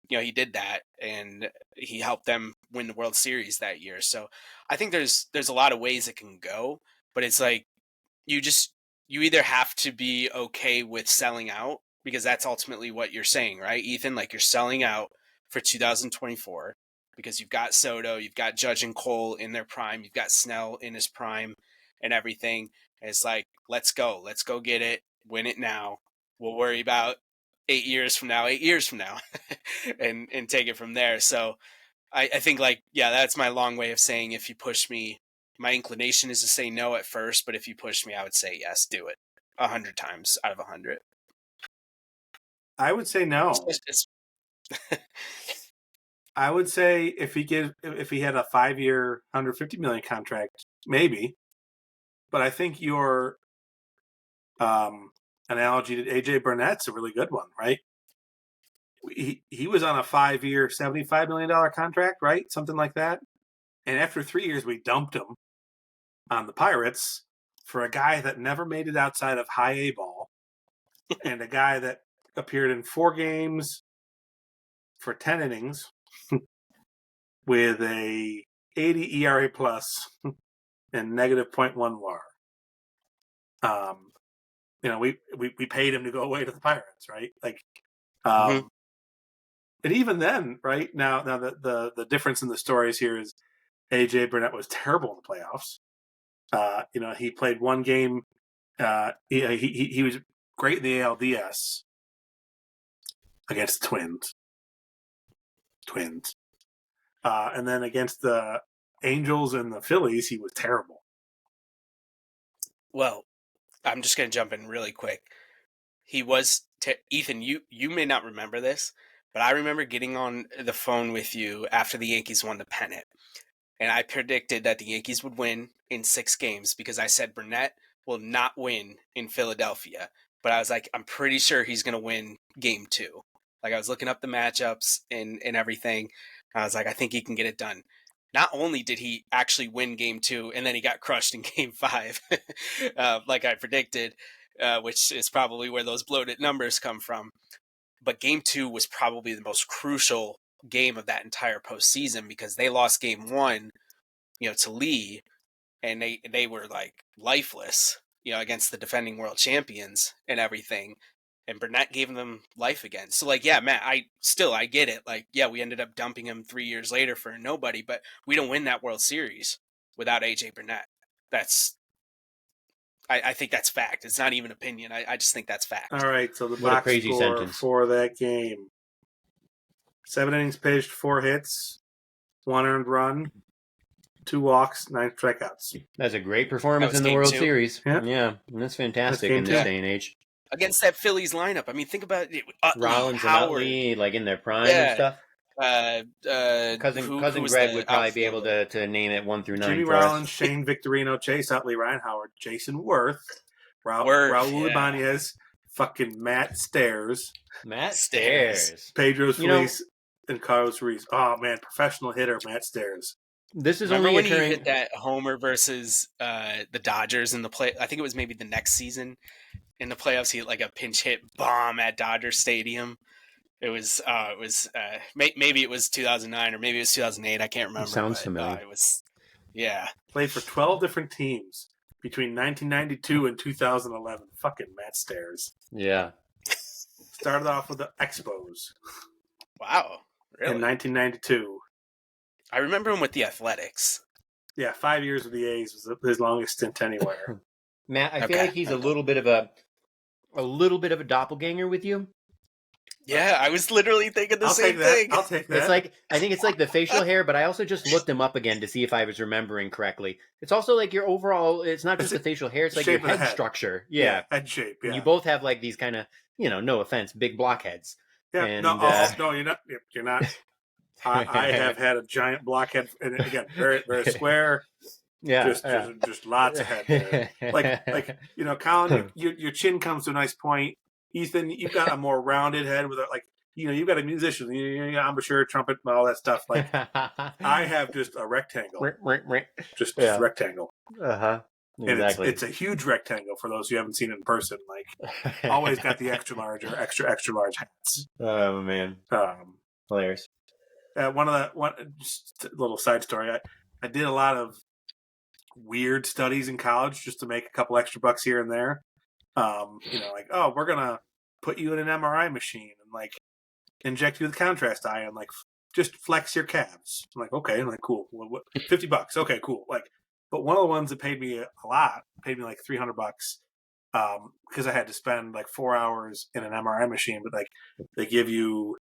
he did that, and he helped them win the World Series that year. So I think there's a lot of ways it can go, but it's like you just you either have to be okay with selling out, because that's ultimately what you're saying, right, Ethan? Like, you're selling out for 2024 because you've got Soto, you've got Judge and Cole in their prime, you've got Snell in his prime and everything. And it's like, let's go get it, win it now. We'll worry about 8 years from now, and take it from there. So I think, like, yeah, that's my long way of saying, if you push me, my inclination is to say no at first, but if you push me, I would say yes, do it 100 times out of 100. I would say no. I would say if he had a 5-year, $150 million contract, maybe. But I think your analogy to AJ Burnett's a really good one, right? He was on a 5-year, $75 million contract, right? Something like that. And after 3 years, we dumped him on the Pirates for a guy that never made it outside of high A ball, and a guy that appeared in 4 games for 10 innings with a 80 ERA plus and negative .1 WAR. We paid him to go away to the Pirates, right? Like, and even then, right now the difference in the stories here is AJ Burnett was terrible in the playoffs. He played 1 game. He was great in the ALDS against the Twins. And then against the Angels and the Phillies, he was terrible. Well, I'm just going to jump in really quick. He was Ethan, you may not remember this, but I remember getting on the phone with you after the Yankees won the pennant. And I predicted that the Yankees would win in 6 games because I said Burnett will not win in Philadelphia. But I was like, I'm pretty sure he's going to win game 2. Like, I was looking up the matchups and everything. I was like, I think he can get it done. Not only did he actually win game 2, and then he got crushed in game 5, like I predicted, which is probably where those bloated numbers come from. But game 2 was probably the most crucial game of that entire postseason, because they lost game 1, to Lee, and they were like lifeless, against the defending world champions and everything. And Burnett gave them life again. So, like, yeah, Matt, I get it. Like, yeah, we ended up dumping him 3 years later for a nobody, but we don't win that World Series without AJ Burnett. I think that's fact. It's not even opinion. I just think that's fact. All right, so the box score for that game: 7 innings pitched, 4 hits, 1 earned run, 2 walks, 9 strikeouts. That's a great performance in the World Series. Yeah, that's fantastic in this day and age. Against that Phillies lineup. I mean, think about it. Rollins and Utley, like, in their prime and stuff. Cousin Greg would probably be able to name it 1 through 9. Jimmy Rollins, Shane Victorino, Chase Utley, Ryan Howard, Jason Worth, Raul Ibanez, fucking Matt Stairs, Pedro Ruiz, and Carlos Ruiz. Oh man, professional hitter Matt Stairs. This is Remember only when he hit that homer versus the Dodgers in the play? I think it was maybe the next season in the playoffs. He hit like a pinch hit bomb at Dodger Stadium. It was maybe it was 2009 or maybe it was 2008. I can't remember. Sounds familiar. It was, yeah. Played for 12 different teams between 1992 and 2011. Fucking Matt Stairs. Yeah. Started off with the Expos. Wow, really? In 1992. I remember him with the Athletics. Yeah, 5 years with the A's was his longest stint anywhere. Matt, I feel like he's a little bit of a doppelganger with you. Yeah, I was literally thinking the same thing. I'll take that. It's like, I think it's like the facial hair, but I also just looked him up again to see if I was remembering correctly. It's also like your overall, it's not just the facial hair, it's like your head structure. Yeah. Head shape, yeah. And you both have like these kind of, no offense, big blockheads. Yeah, and, no, you're not. You're not. I have had a giant blockhead, and again, very, very square. Yeah, just lots of head there. Like Colin, your chin comes to a nice point. Ethan, you've got a more rounded head with you've got a musician, embouchure, trumpet, all that stuff. Like I have just a rectangle, just rectangle. Exactly. And it's a huge rectangle for those who haven't seen it in person. Like always got the extra large or extra large hats. Oh man, hilarious. Just a little side story. I did a lot of weird studies in college just to make a couple extra bucks here and there. like, oh, we're gonna put you in an MRI machine and like inject you with contrast eye and like just flex your calves. I'm like, okay, I'm like, cool. What, $50? Okay, cool. Like, but one of the ones that paid me a lot, paid me like $300, because I had to spend like 4 hours in an MRI machine. But like, they give you,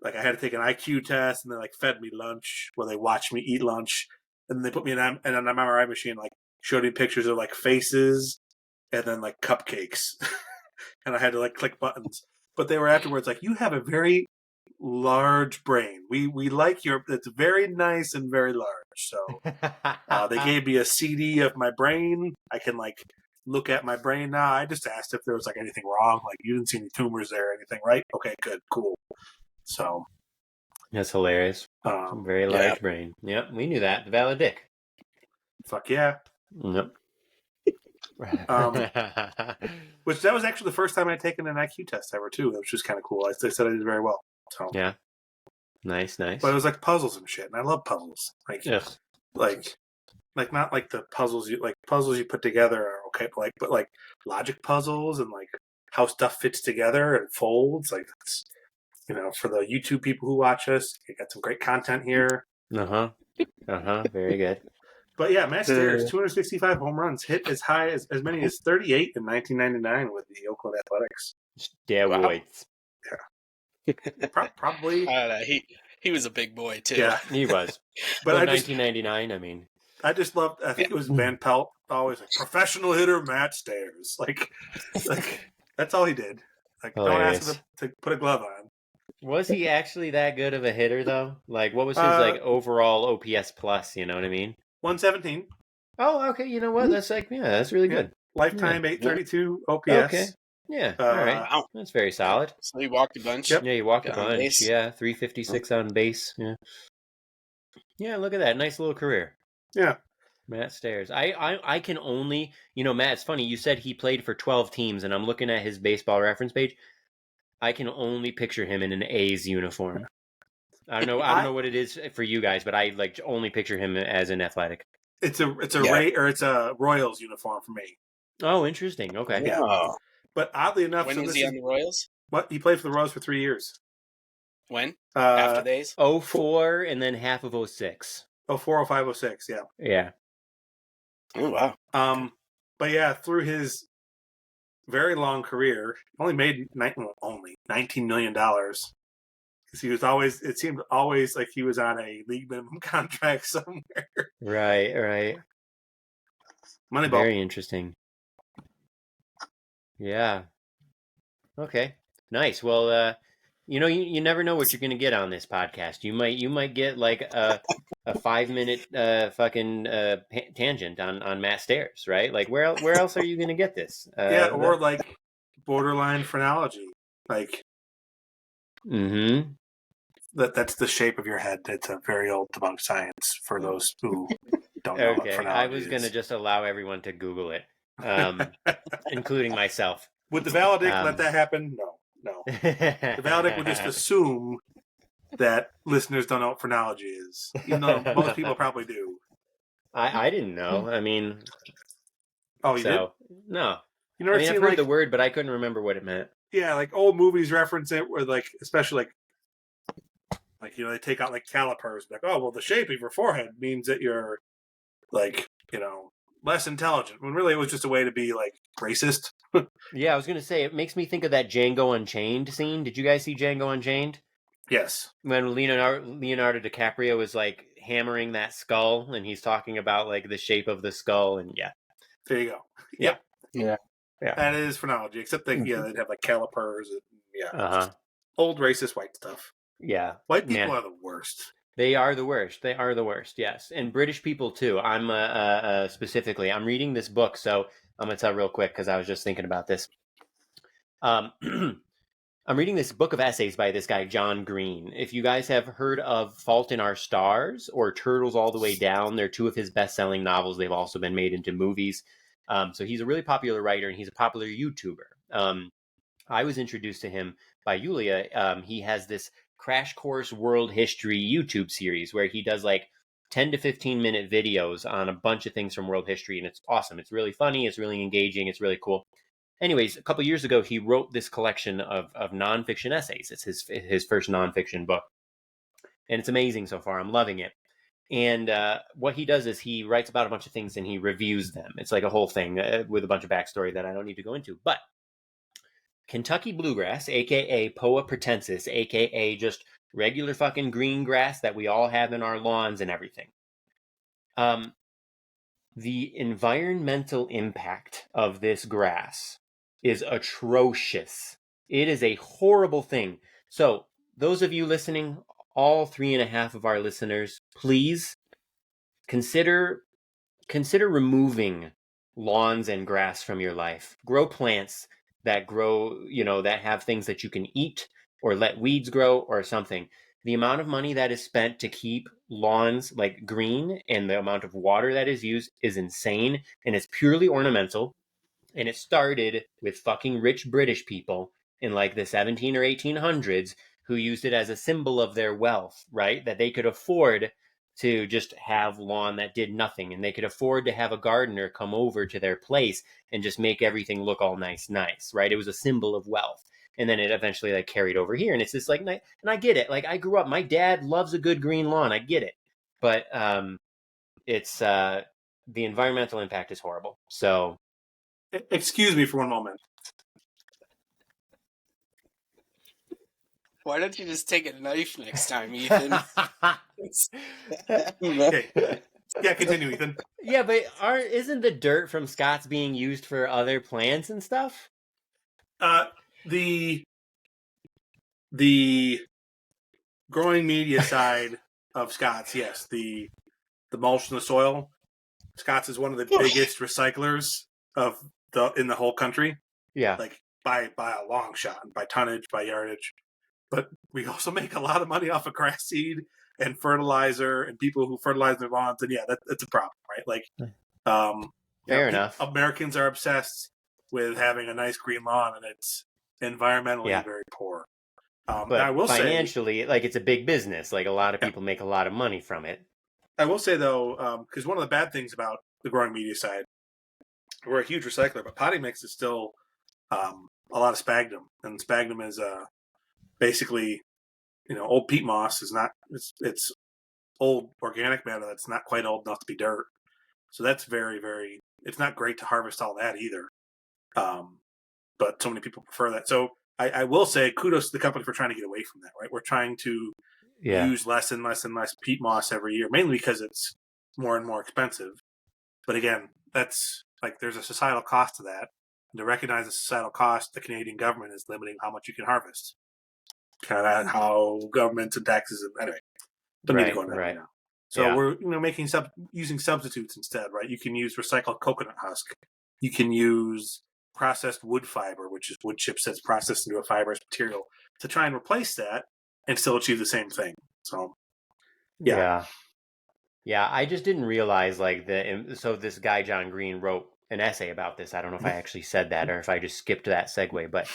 like, I had to take an IQ test, and they like fed me lunch, where they watched me eat lunch, and then they put me in an MRI machine, like showed me pictures of like faces, and then like cupcakes, and I had to like click buttons. But they were afterwards like, you have a very large brain. We like it's very nice and very large. So they gave me a CD of my brain. I can like look at my brain now. I just asked if there was like anything wrong. Like, you didn't see any tumors there or anything, right? Okay, good, cool. So That's hilarious. Very large brain. Yep, we knew that. The valid dick. Fuck yeah. Yep. Which that was actually the first time I'd taken an IQ test ever too, which was kind of cool. They said I did very well. So yeah, nice. But it was like puzzles and shit, and I love puzzles. Like not like the puzzles you put together are okay, but like logic puzzles and like how stuff fits together and folds. Like, it's, for the YouTube people who watch us, you got some great content here. Very good. But yeah, Matt Stairs, 265 home runs, hit as high as many as 38 in 1999 with the Oakland Athletics. Steroids. Yeah. Probably. He was a big boy too. Yeah, he was. But in 1999, I mean, I just loved. I think it was Van Pelt always like, professional hitter Matt Stairs. Like that's all he did. Like, hilarious. Don't ask him to put a glove on. Was he actually that good of a hitter though? Like, what was his like overall OPS plus? You know what I mean? 117. Oh, okay. You know what? That's like, that's really good. Lifetime 832 OPS. Okay. Yeah. All right. Wow. That's very solid. So he walked a bunch. Yep. Yeah, he walked a bunch. Base. Yeah, 356 on base. Yeah. Yeah, look at that. Nice little career. Yeah. Matt Stairs. I can only, Matt, it's funny. You said he played for 12 teams, and I'm looking at his baseball reference page. I can only picture him in an A's uniform. I don't know what it is for you guys, but I like only picture him as an Athletic. It's a Royals uniform for me. Oh, interesting. Okay. Yeah. Oh. But oddly enough, when was he on the Royals? What, he played for the Royals for 3 years. When? After days? 04 and then half of 06. 04, 05, 06, yeah. Yeah. Oh wow. But yeah, through his very long career, only made $19 million. Because he was always, it seemed always like he was on a league minimum contract somewhere. Right. Moneyball. Very interesting. Yeah. Okay. Nice. Well, you never know what you're going to get on this podcast. You might get like a 5-minute fucking tangent on Matt Stairs, right? Like where else are you going to get this? Or like borderline phrenology, like. Mm-hmm. That's the shape of your head. It's a very old debunked science for those who don't know what phrenology I was going to just allow everyone to Google it, including myself. Would the Valedict let that happen? No. The Valedict would just assume that listeners don't know what phrenology is, even though most people probably do. I didn't know. I mean, oh, you did? No. I've heard the word, but I couldn't remember what it meant. Yeah, like old movies reference it, where like, especially like they take out like calipers, like, oh well, the shape of your forehead means that you're like less intelligent. When really it was just a way to be like racist. Yeah, I was gonna say it makes me think of that Django Unchained scene. Did you guys see Django Unchained? Yes. When Leonardo DiCaprio was like hammering that skull, and he's talking about like the shape of the skull, and yeah. There you go. Yeah. That is phrenology, except that they'd have like calipers and old racist white stuff. Yeah. White people are the worst. They are the worst. Yes. And British people too. I'm specifically, I'm reading this book. So I'm going to tell real quick, cause I was just thinking about this. I'm reading this book of essays by this guy, John Green. If you guys have heard of Fault in Our Stars or Turtles All the Way Down, they're two of his best-selling novels. They've also been made into movies. So he's a really popular writer, and he's a popular YouTuber. I was introduced to him by Yulia. He has this Crash Course World History YouTube series where he does like 10 to 15 minute videos on a bunch of things from world history, and it's awesome. It's really funny. It's really engaging. It's really cool. anyways, a couple years ago, he wrote this collection of nonfiction essays. It's his first nonfiction book, and it's amazing so far. I'm loving it. And what he does is he writes about a bunch of things and he reviews them. It's like a whole thing with a bunch of backstory that I don't need to go into. But Kentucky bluegrass, aka Poa pratensis, aka just regular fucking green grass that we all have in our lawns and everything. The environmental impact of this grass is atrocious. It is a horrible thing. So, those of you listening, all 3.5 of our listeners, please consider removing lawns and grass from your life. Grow plants that grow, that have things that you can eat, or let weeds grow or something. The amount of money that is spent to keep lawns like green and the amount of water that is used is insane, and it's purely ornamental. And it started with fucking rich British people in like the 17 or 1800s who used it as a symbol of their wealth, right? That they could afford to just have lawn that did nothing, and they could afford to have a gardener come over to their place and just make everything look all nice, right? It was a symbol of wealth. And then it eventually like carried over here, and it's just like, and I get it. Like, I grew up, my dad loves a good green lawn. I get it. But it's the environmental impact is horrible. So Excuse me for one moment. Why don't you just take a knife next time, Ethan? Okay. Yeah, continue, Ethan. Yeah, but isn't the dirt from Scott's being used for other plants and stuff? The growing media side of Scott's, yes, the mulch in the soil. Scott's is one of the biggest recyclers in the whole country. Yeah, like by a long shot, by tonnage, by yardage. But we also make a lot of money off of grass seed and fertilizer and people who fertilize their lawns. And yeah, that's a problem, right? Like, fair enough. Americans are obsessed with having a nice green lawn, and it's environmentally very poor. But I will financially, like, it's a big business. Like, a lot of people make a lot of money from it. I will say, though, because one of the bad things about the growing media side, we're a huge recycler, but potting mix is still a lot of sphagnum, and sphagnum is basically, old peat moss is not. It's old organic matter that's not quite old enough to be dirt. So that's very, very. It's not great to harvest all that either. But so many people prefer that. So I will say kudos to the company for trying to get away from that. Right, we're trying to use less and less and less peat moss every year, mainly because it's more and more expensive. But again, that's like there's a societal cost to that. And to recognize the societal cost, the Canadian government is limiting how much you can harvest. Kind of how governments and taxes. Anyway, don't need to go into that right now. So we're using substitutes instead, right? You can use recycled coconut husk. You can use processed wood fiber, which is wood chips that's processed into a fibrous material, to try and replace that and still achieve the same thing. So, yeah. I just didn't realize so this guy John Green wrote an essay about this. I don't know if I actually said that or if I just skipped that segue, but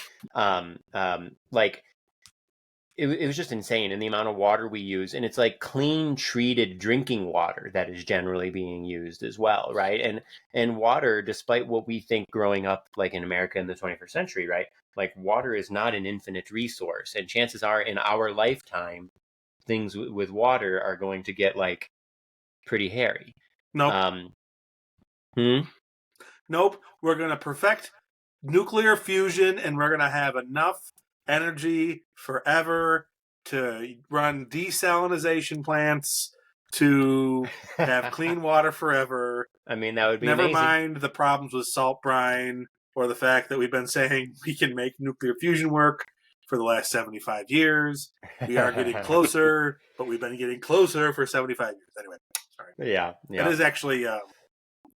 it was just insane in the amount of water we use, and it's like clean treated drinking water that is generally being used as well, right? And water, despite what we think growing up like in America in the 21st century, right? Like, water is not an infinite resource, and chances are in our lifetime things with water are going to get like pretty hairy. Nope. Nope. We're going to perfect nuclear fusion, and we're going to have enough energy forever to run desalinization plants, to have clean water forever. I mean, that would be Never amazing. mind the problems with salt brine or the fact that we've been saying we can make nuclear fusion work for the last 75 years. We are getting closer, but we've been getting closer for 75 years. Anyway, sorry. Yeah. It is actually,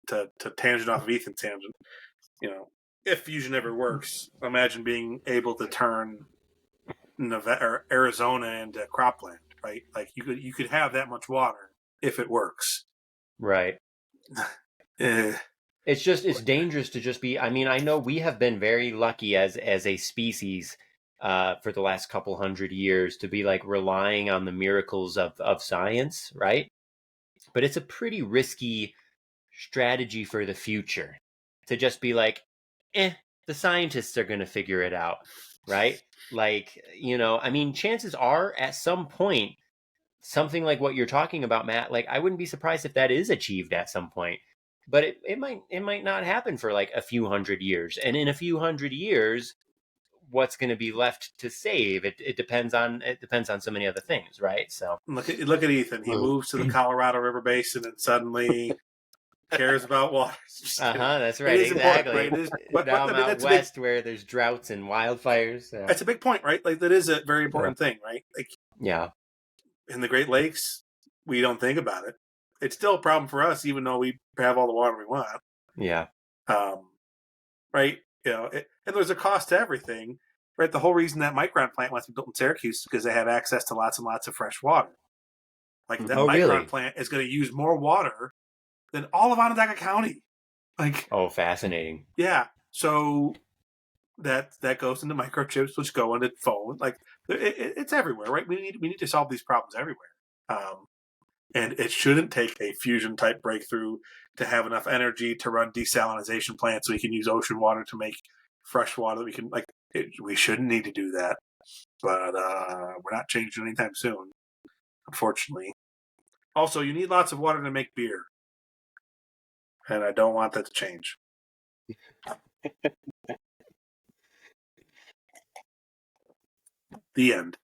to tangent off of Ethan's tangent, if fusion ever works, imagine being able to turn Nevada or Arizona into cropland, right? Like you could have that much water if it works. Right. It's dangerous to just be. I mean, I know we have been very lucky as a species for the last couple hundred years to be like relying on the miracles of science, right? But it's a pretty risky strategy for the future to just be like, the scientists are going to figure it out, right? Like, I mean, chances are at some point, something like what you're talking about, Matt, like I wouldn't be surprised if that is achieved at some point. But it might not happen for like a few hundred years. And in a few hundred years, what's going to be left to save? It depends on so many other things, right? So Look at Ethan. He moves to the Colorado River Basin and suddenly cares about water. That's right, It is important, exactly. right? It is, but Now I I'm mean, out west where there's droughts and wildfires. So. that's a big point, right? Like that is a very important thing, right? Like yeah, in the Great Lakes, we don't think about it. It's still a problem for us, even though we have all the water we want. Yeah. Right? And there's a cost to everything. Right? The whole reason that Micron plant wants to be built in Syracuse is because they have access to lots and lots of fresh water. Like that Micron plant is going to use more water than all of Onondaga County. Like, fascinating. Yeah. So that goes into microchips, which go into phone. Like it's everywhere, right? We need to solve these problems everywhere. And it shouldn't take a fusion type breakthrough to have enough energy to run desalination plants so we can use ocean water to make fresh water that we can we shouldn't need to do that. But we're not changing anytime soon, unfortunately. Also, you need lots of water to make beer. And I don't want that to change. The end.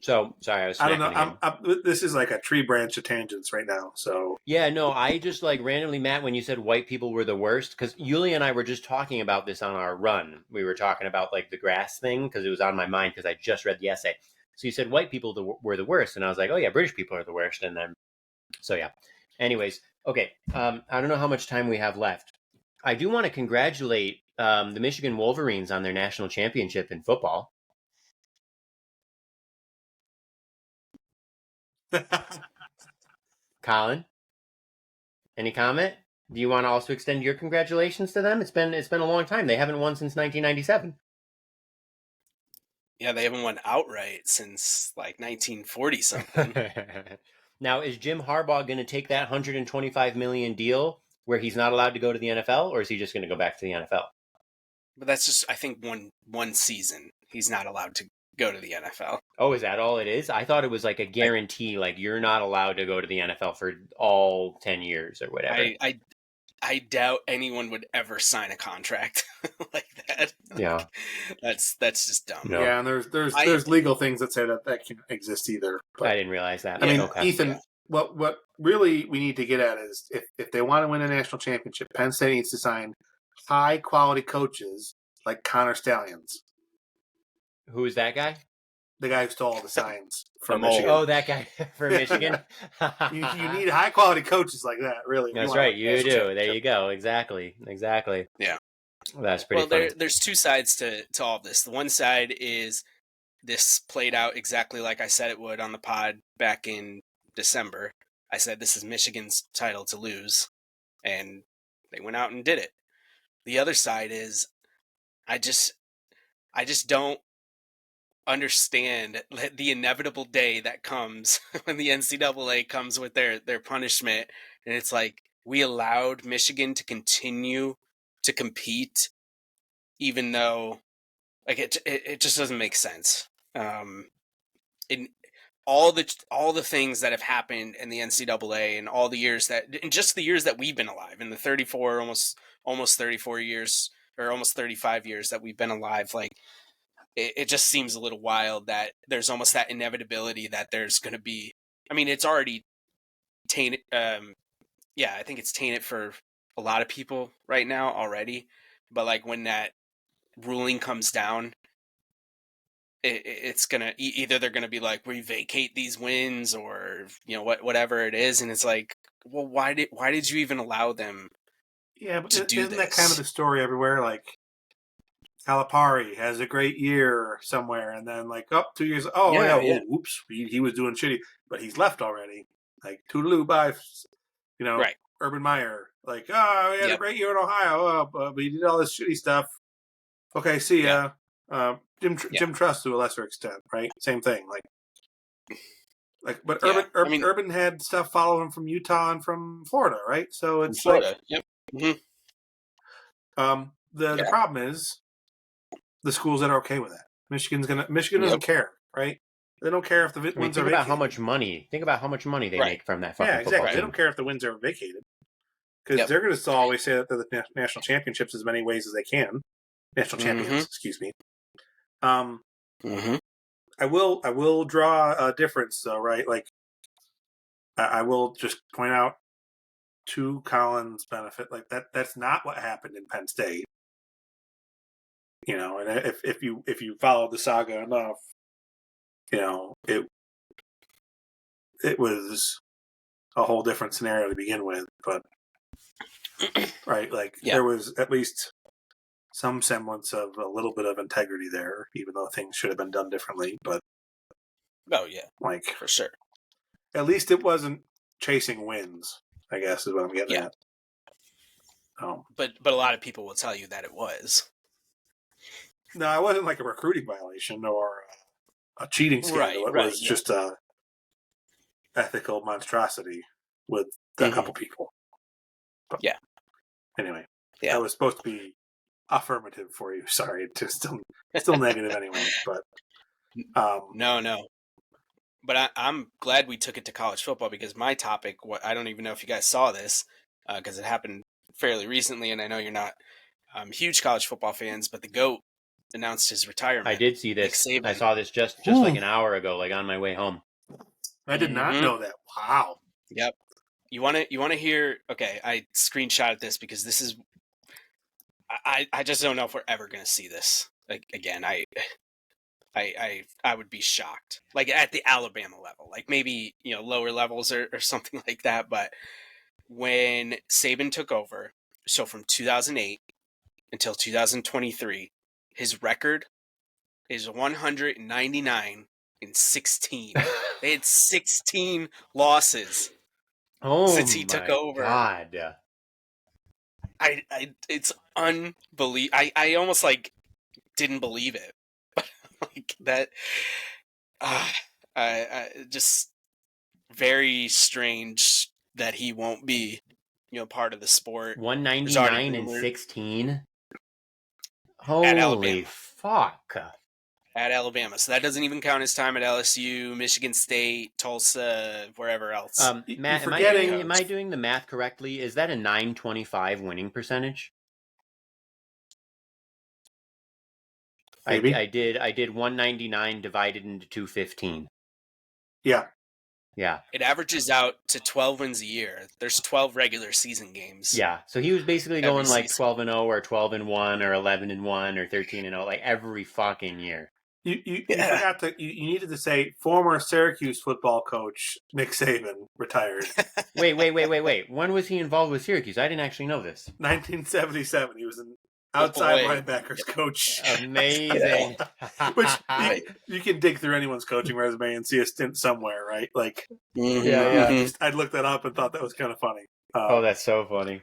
So sorry, I was. I don't know. This is like a tree branch of tangents right now. So yeah, no, I just like randomly, Matt, when you said white people were the worst, because Yulia and I were just talking about this on our run. We were talking about like the grass thing because it was on my mind because I just read the essay. So you said white people were the worst, and I was like, oh yeah, British people are the worst, and then so yeah. Anyways, okay. I don't know how much time we have left. I do want to congratulate the Michigan Wolverines on their national championship in football. Colin, any comment? Do you want to also extend your congratulations to them? It's been a long time. They haven't won since 1997. Yeah, they haven't won outright since like 1940 something. Now, is Jim Harbaugh going to take that $125 million deal where he's not allowed to go to the NFL, or is he just going to go back to the NFL? But that's just, I think, one season. He's not allowed to go to the NFL. Oh, is that all it is? I thought it was like a guarantee, like you're not allowed to go to the NFL for all 10 years or whatever. I doubt anyone would ever sign a contract like that. Yeah, that's just dumb. No. Yeah, and there's legal things that say that can exist either. But, I didn't realize that. I mean, okay. Ethan, what really we need to get at is if they want to win a national championship, Penn State needs to sign high quality coaches like Connor Stallions. Who is that guy? The guy who stole all the signs from Michigan. Oh, that guy for Michigan. you need high quality coaches like that, really. That's right. You do. There you go. Exactly. Yeah. That's pretty funny. There's two sides to all of this. The one side is this played out exactly like I said it would on the pod back in December. I said this is Michigan's title to lose, and they went out and did it. The other side is I just don't understand the inevitable day that comes when the NCAA comes with their punishment, and it's like we allowed Michigan to continue to compete even though like it just doesn't make sense. In all the things that have happened in the NCAA and all the years that in just the years that we've been alive, in the 34 almost 34 years or almost 35 years that we've been alive, like it just seems a little wild that there's almost that inevitability that there's going to be. I mean, it's already tainted. Yeah, I think it's tainted for a lot of people right now already. But like when that ruling comes down, it's gonna either they're gonna be like we vacate these wins or whatever it is, and it's like, well, why did you even allow them? Yeah, but isn't that kind of the story everywhere? Like Calipari has a great year somewhere, and then 2 years. Oh yeah. Oops, he was doing shitty, but he's left already. Like toodaloo, bye. Right. Urban Meyer. Like, he had a great year in Ohio, but he did all this shitty stuff. Okay, see ya. Jim Truss to a lesser extent, right? Same thing. But Urban had stuff follow him from Utah and from Florida, right? So it's Florida. Yep. Mm-hmm. The problem is the schools that are okay with that. Michigan doesn't care, right? They don't care if the wins are vacated. Think about how much money they make from that fucking football team. They don't care if the wins are vacated because they're going to always say that they're the national championships as many ways as they can. National champions, excuse me. I will draw a difference though, right? Like, I will just point out to Colin's benefit, like that's not what happened in Penn State. You know, and if you follow the saga enough, you know, it was a whole different scenario to begin with, but right, like there was at least some semblance of a little bit of integrity there, even though things should have been done differently. But like for sure, at least it wasn't chasing wins, I guess is what I'm getting at. But a lot of people will tell you that it was. No, it wasn't like a recruiting violation or a cheating scandal. It was just a ethical monstrosity with a couple people. But anyway, that was supposed to be affirmative for you. Sorry, it's still negative anyway. But no. But I'm glad we took it to college football because my topic, I don't even know if you guys saw this because it happened fairly recently, and I know you're not huge college football fans, but the GOAT announced his retirement. I did see this. I saw this just like an hour ago, like on my way home. I did not know that. Wow. Yep. You want to hear? Okay, I screenshotted this because this is. I just don't know if we're ever going to see this again. I would be shocked, like at the Alabama level, like maybe lower levels or something like that. But when Saban took over, so from 2008 until 2023, his record is 199-16. They had 16 losses since he took over. God. It's unbelievable. I almost like didn't believe it. Like that. Just very strange that he won't be, part of the sport. 199-16. Holy fuck. At Alabama. So that doesn't even count his time at LSU, Michigan State, Tulsa, wherever else. Matt, am I doing the math correctly? Is that a 925 winning percentage? Maybe. I did 199 divided into 215. Yeah. It averages out to 12 wins a year. There's 12 regular season games. Yeah. So he was basically going like 12-0 or 12-1 or 11-1 or 13-0 like every fucking year. You forgot you needed to say former Syracuse football coach Nick Saban retired. Wait. When was he involved with Syracuse? I didn't actually know this. 1977. He was an outside linebackers coach. Amazing. Which you can dig through anyone's coaching resume and see a stint somewhere, right? Like, I'd looked that up and thought that was kind of funny. Oh, that's so funny.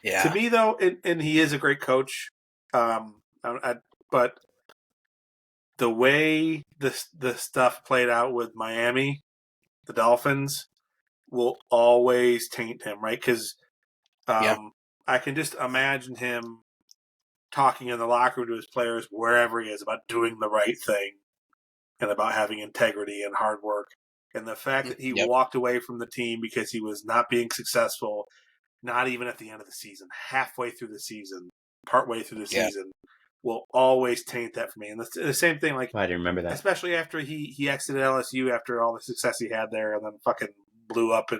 Yeah. To me, though, and he is a great coach, but the way the stuff played out with Miami, the Dolphins, will always taint him, right? Because I can just imagine him talking in the locker room to his players, wherever he is, about doing the right thing and about having integrity and hard work. And the fact that he walked away from the team because he was not being successful, not even at the end of the season, halfway through the season, partway through the season, will always taint that for me. And the same thing, like, I didn't remember that. Especially after he exited LSU after all the success he had there and then fucking blew up in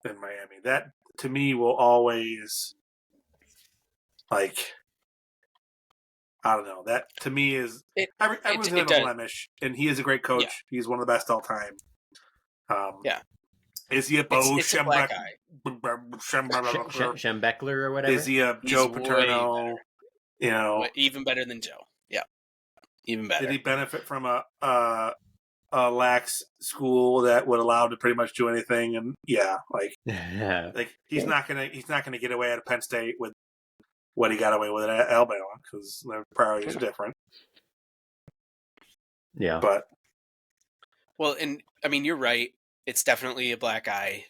Miami. That, to me, will always, like, I don't know. That, to me, is everyone's going to have a blemish, and he is a great coach. Yeah. He's one of the best all time. Is he a Bo Schembechler or whatever? Is he a Joe Paterno? Even better than Joe. Yeah, even better. Did he benefit from a lax school that would allow him to pretty much do anything? And like he's not gonna get away at Penn State with what he got away with at Alabama because their priorities are different. Yeah, but well, and I mean, you're right. It's definitely a black eye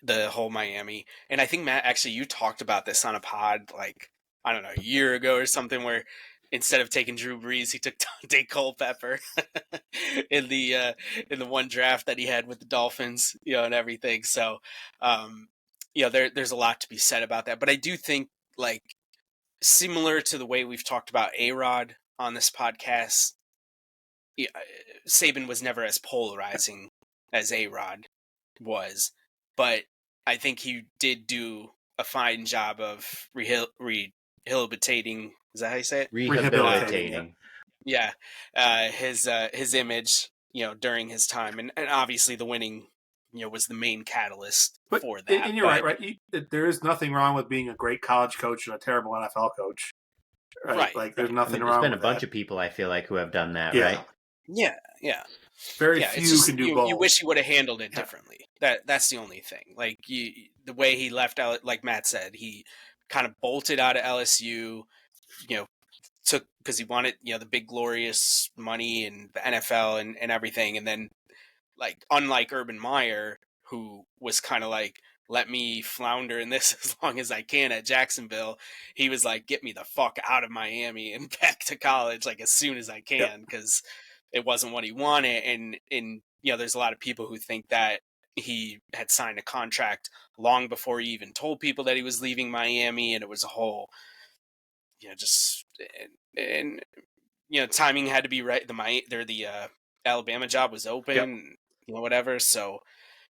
the whole Miami. And I think, Matt, actually, you talked about this on a pod, like, I don't know, a year ago or something, where instead of taking Drew Brees, he took Dante Culpepper in the one draft that he had with the Dolphins, and everything. So, there's a lot to be said about that. But I do think, like, similar to the way we've talked about A-Rod on this podcast, Saban was never as polarizing as A-Rod was, but I think he did do a fine job of rehabilitating. Is that how you say it? Rehabilitating. Yeah, his image, during his time, and obviously the winning, was the main catalyst for that. And you're right. There is nothing wrong with being a great college coach and a terrible NFL coach. Right. Like there's nothing wrong with that. There's been a bunch of people I feel like who have done that, yeah. right? Yeah. Very few can do both. You wish he would have handled it differently. That's the only thing. Like the way he left out, like Matt said, he kind of bolted out of LSU, took because he wanted, the big glorious money and the NFL and everything. And then, like, unlike Urban Meyer, who was kind of like, let me flounder in this as long as I can at Jacksonville, he was like, get me the fuck out of Miami and back to college, like, as soon as I can, because it wasn't what he wanted. And there's a lot of people who think that he had signed a contract long before he even told people that he was leaving Miami, and it was a whole, and timing had to be right. The Alabama job was open, whatever, so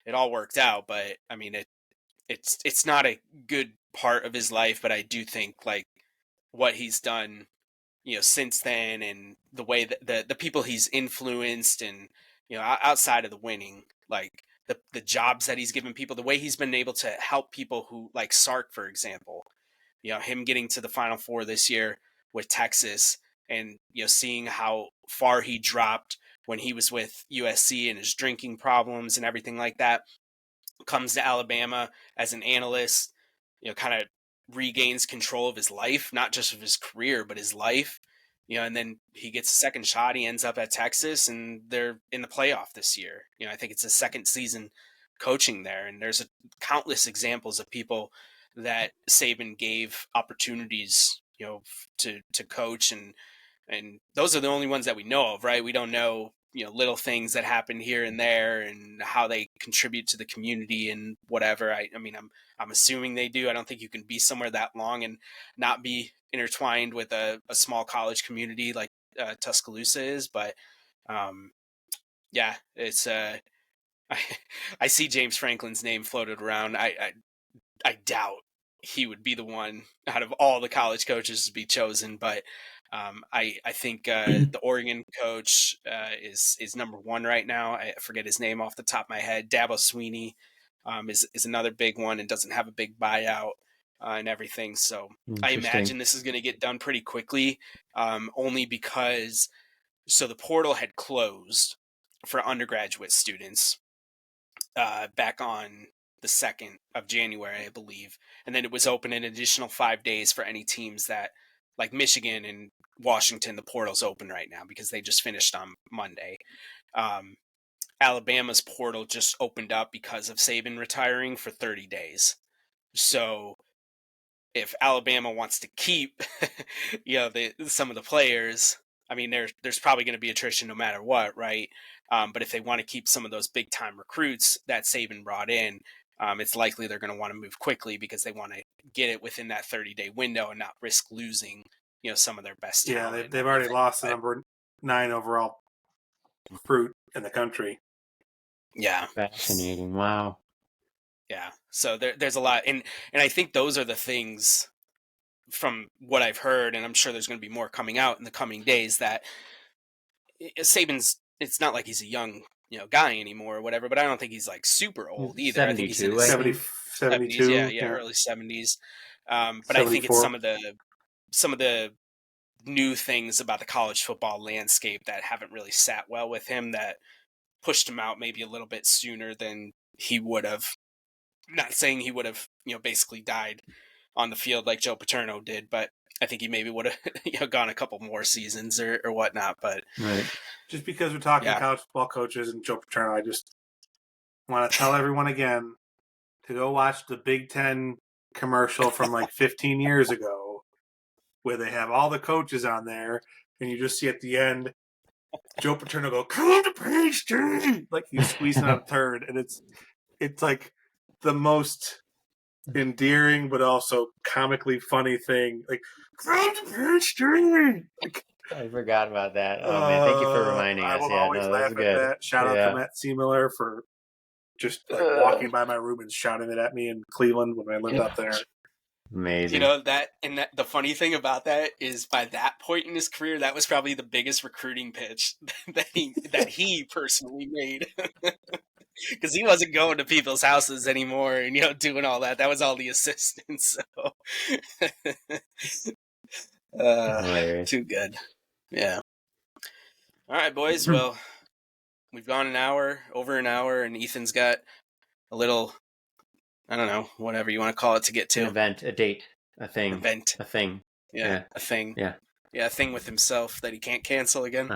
it all worked out. But I mean, it's not a good part of his life, but I do think, like, what he's done, since then, and the way that the people he's influenced, and outside of the winning, like the jobs that he's given people, the way he's been able to help people who, like Sark, for example, him getting to the Final Four this year with Texas, and seeing how far he dropped when he was with USC and his drinking problems and everything like that, comes to Alabama as an analyst, kind of regains control of his life, not just of his career, but his life, and then he gets a second shot. He ends up at Texas, and they're in the playoff this year. I think it's his second season coaching there, and there's countless examples of people that Saban gave opportunities, to coach, and those are the only ones that we know of, right? We don't know, little things that happen here and there and how they contribute to the community and whatever. I mean, I'm assuming they do. I don't think you can be somewhere that long and not be intertwined with a small college community like Tuscaloosa is. But it's I see James Franklin's name floated around. I doubt he would be the one out of all the college coaches to be chosen, but I think the Oregon coach is number one right now. I forget his name off the top of my head. Dabo Sweeney is another big one and doesn't have a big buyout and everything. So I imagine this is going to get done pretty quickly, only because the portal had closed for undergraduate students back on the 2nd of January, I believe. And then it was open an additional 5 days for any teams that, like Michigan and Washington, the portal's open right now because they just finished on Monday. Alabama's portal just opened up because of Saban retiring for 30 days. So if Alabama wants to keep, some of the players, I mean, there's probably going to be attrition no matter what, right? But if they want to keep some of those big time recruits that Saban brought in, it's likely they're going to want to move quickly because they want to get it within that 30-day window and not risk losing, some of their best talent. Yeah, they've already lost the number 9 overall recruit in the country. Yeah. Fascinating. Wow. Yeah. So there's a lot. And I think those are the things from what I've heard, and I'm sure there's going to be more coming out in the coming days, that Saban's, it's not like he's a young, guy anymore or whatever, but I don't think he's like super old either. I think he's in his 72. 70s, early 70s. But 74. I think it's some of the new things about the college football landscape that haven't really sat well with him that pushed him out maybe a little bit sooner than he would have. Not saying he would have, basically died on the field like Joe Paterno did, but I think he maybe would have gone a couple more seasons or whatnot. But right. Just because we're talking college football coaches and Joe Paterno, I just want to tell everyone again, to go watch the Big Ten commercial from like 15 years ago, where they have all the coaches on there, and you just see at the end Joe Paterno go, "Come to page 3!" Like he's squeezing out a turd, and it's like the most endearing but also comically funny thing. Like, "Come to page 3!" Like, I forgot about that. Oh man, thank you for reminding I us. will Yeah, always no, laugh that's at good. that. Shout out to Matt Seemiller for just like walking by my room and shouting it at me in Cleveland when I lived out there. Amazing. You know that the funny thing about that is, by that point in his career, that was probably the biggest recruiting pitch that he personally made, because he wasn't going to people's houses anymore and doing all that. That was all the assistants. So Hilarious. too good. Yeah. All right, boys. Well, we've gone over an hour, and Ethan's got a little, I don't know, whatever you want to call it, to get to. An event, a date, a thing, Event. a thing. Yeah, a thing. Yeah. Yeah, a thing with himself that he can't cancel again.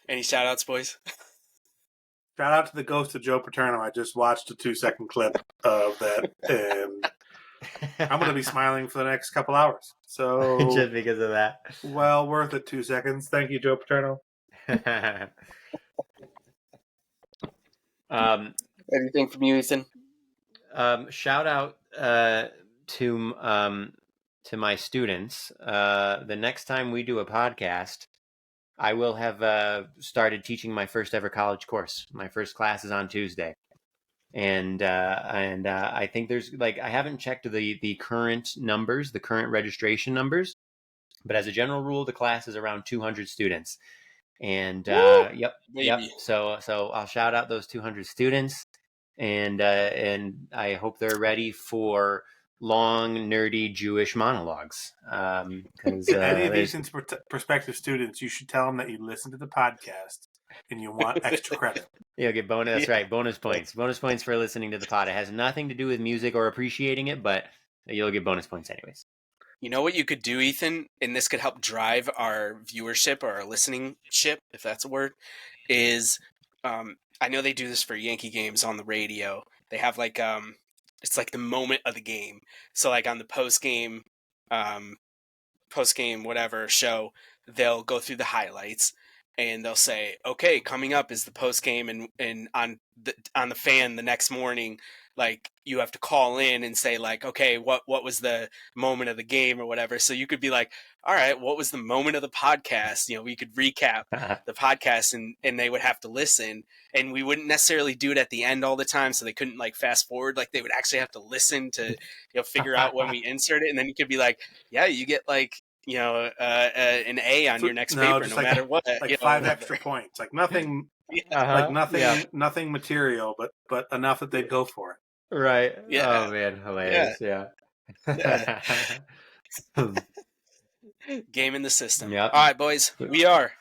Any shout outs, boys? Shout out to the ghost of Joe Paterno. I just watched a 2-second clip of that, and I'm going to be smiling for the next couple hours. So just because of that. Well worth it, 2 seconds. Thank you, Joe Paterno. Anything from you, Ethan? Shout out to my students. The next time we do a podcast, I will have started teaching my first ever college course. My first class is on Tuesday, and I think there's I haven't checked the current numbers, the current registration numbers, but as a general rule, the class is around 200 students. And yep. So I'll shout out those 200 students, and I hope they're ready for long, nerdy Jewish monologues. Because any of Ethan's prospective students, you should tell them that you listen to the podcast and you want extra credit. You'll get bonus. That's right, bonus points. Bonus points for listening to the pod. It has nothing to do with music or appreciating it, but you'll get bonus points anyways. You know what you could do, Ethan, and this could help drive our viewership or our listening ship, if that's a word, is I know they do this for Yankee games on the radio. They have it's like the moment of the game. So like on the post game whatever show, they'll go through the highlights and they'll say, okay, coming up is the post game, and on the fan the next morning, like you have to call in and say like, okay, what was the moment of the game or whatever. So you could be like, all right, what was the moment of the podcast? We could recap the podcast, and they would have to listen, and we wouldn't necessarily do it at the end all the time, so they couldn't like fast forward. Like they would actually have to listen to figure out when we insert it, and then you could be like, yeah, you get like an A on your next paper, no matter what. Like 5 extra points, like nothing, nothing material, but enough that they'd go for it. Right. Yeah. Oh man, hilarious. Yeah. Game in the system. Yep. All right, boys, we are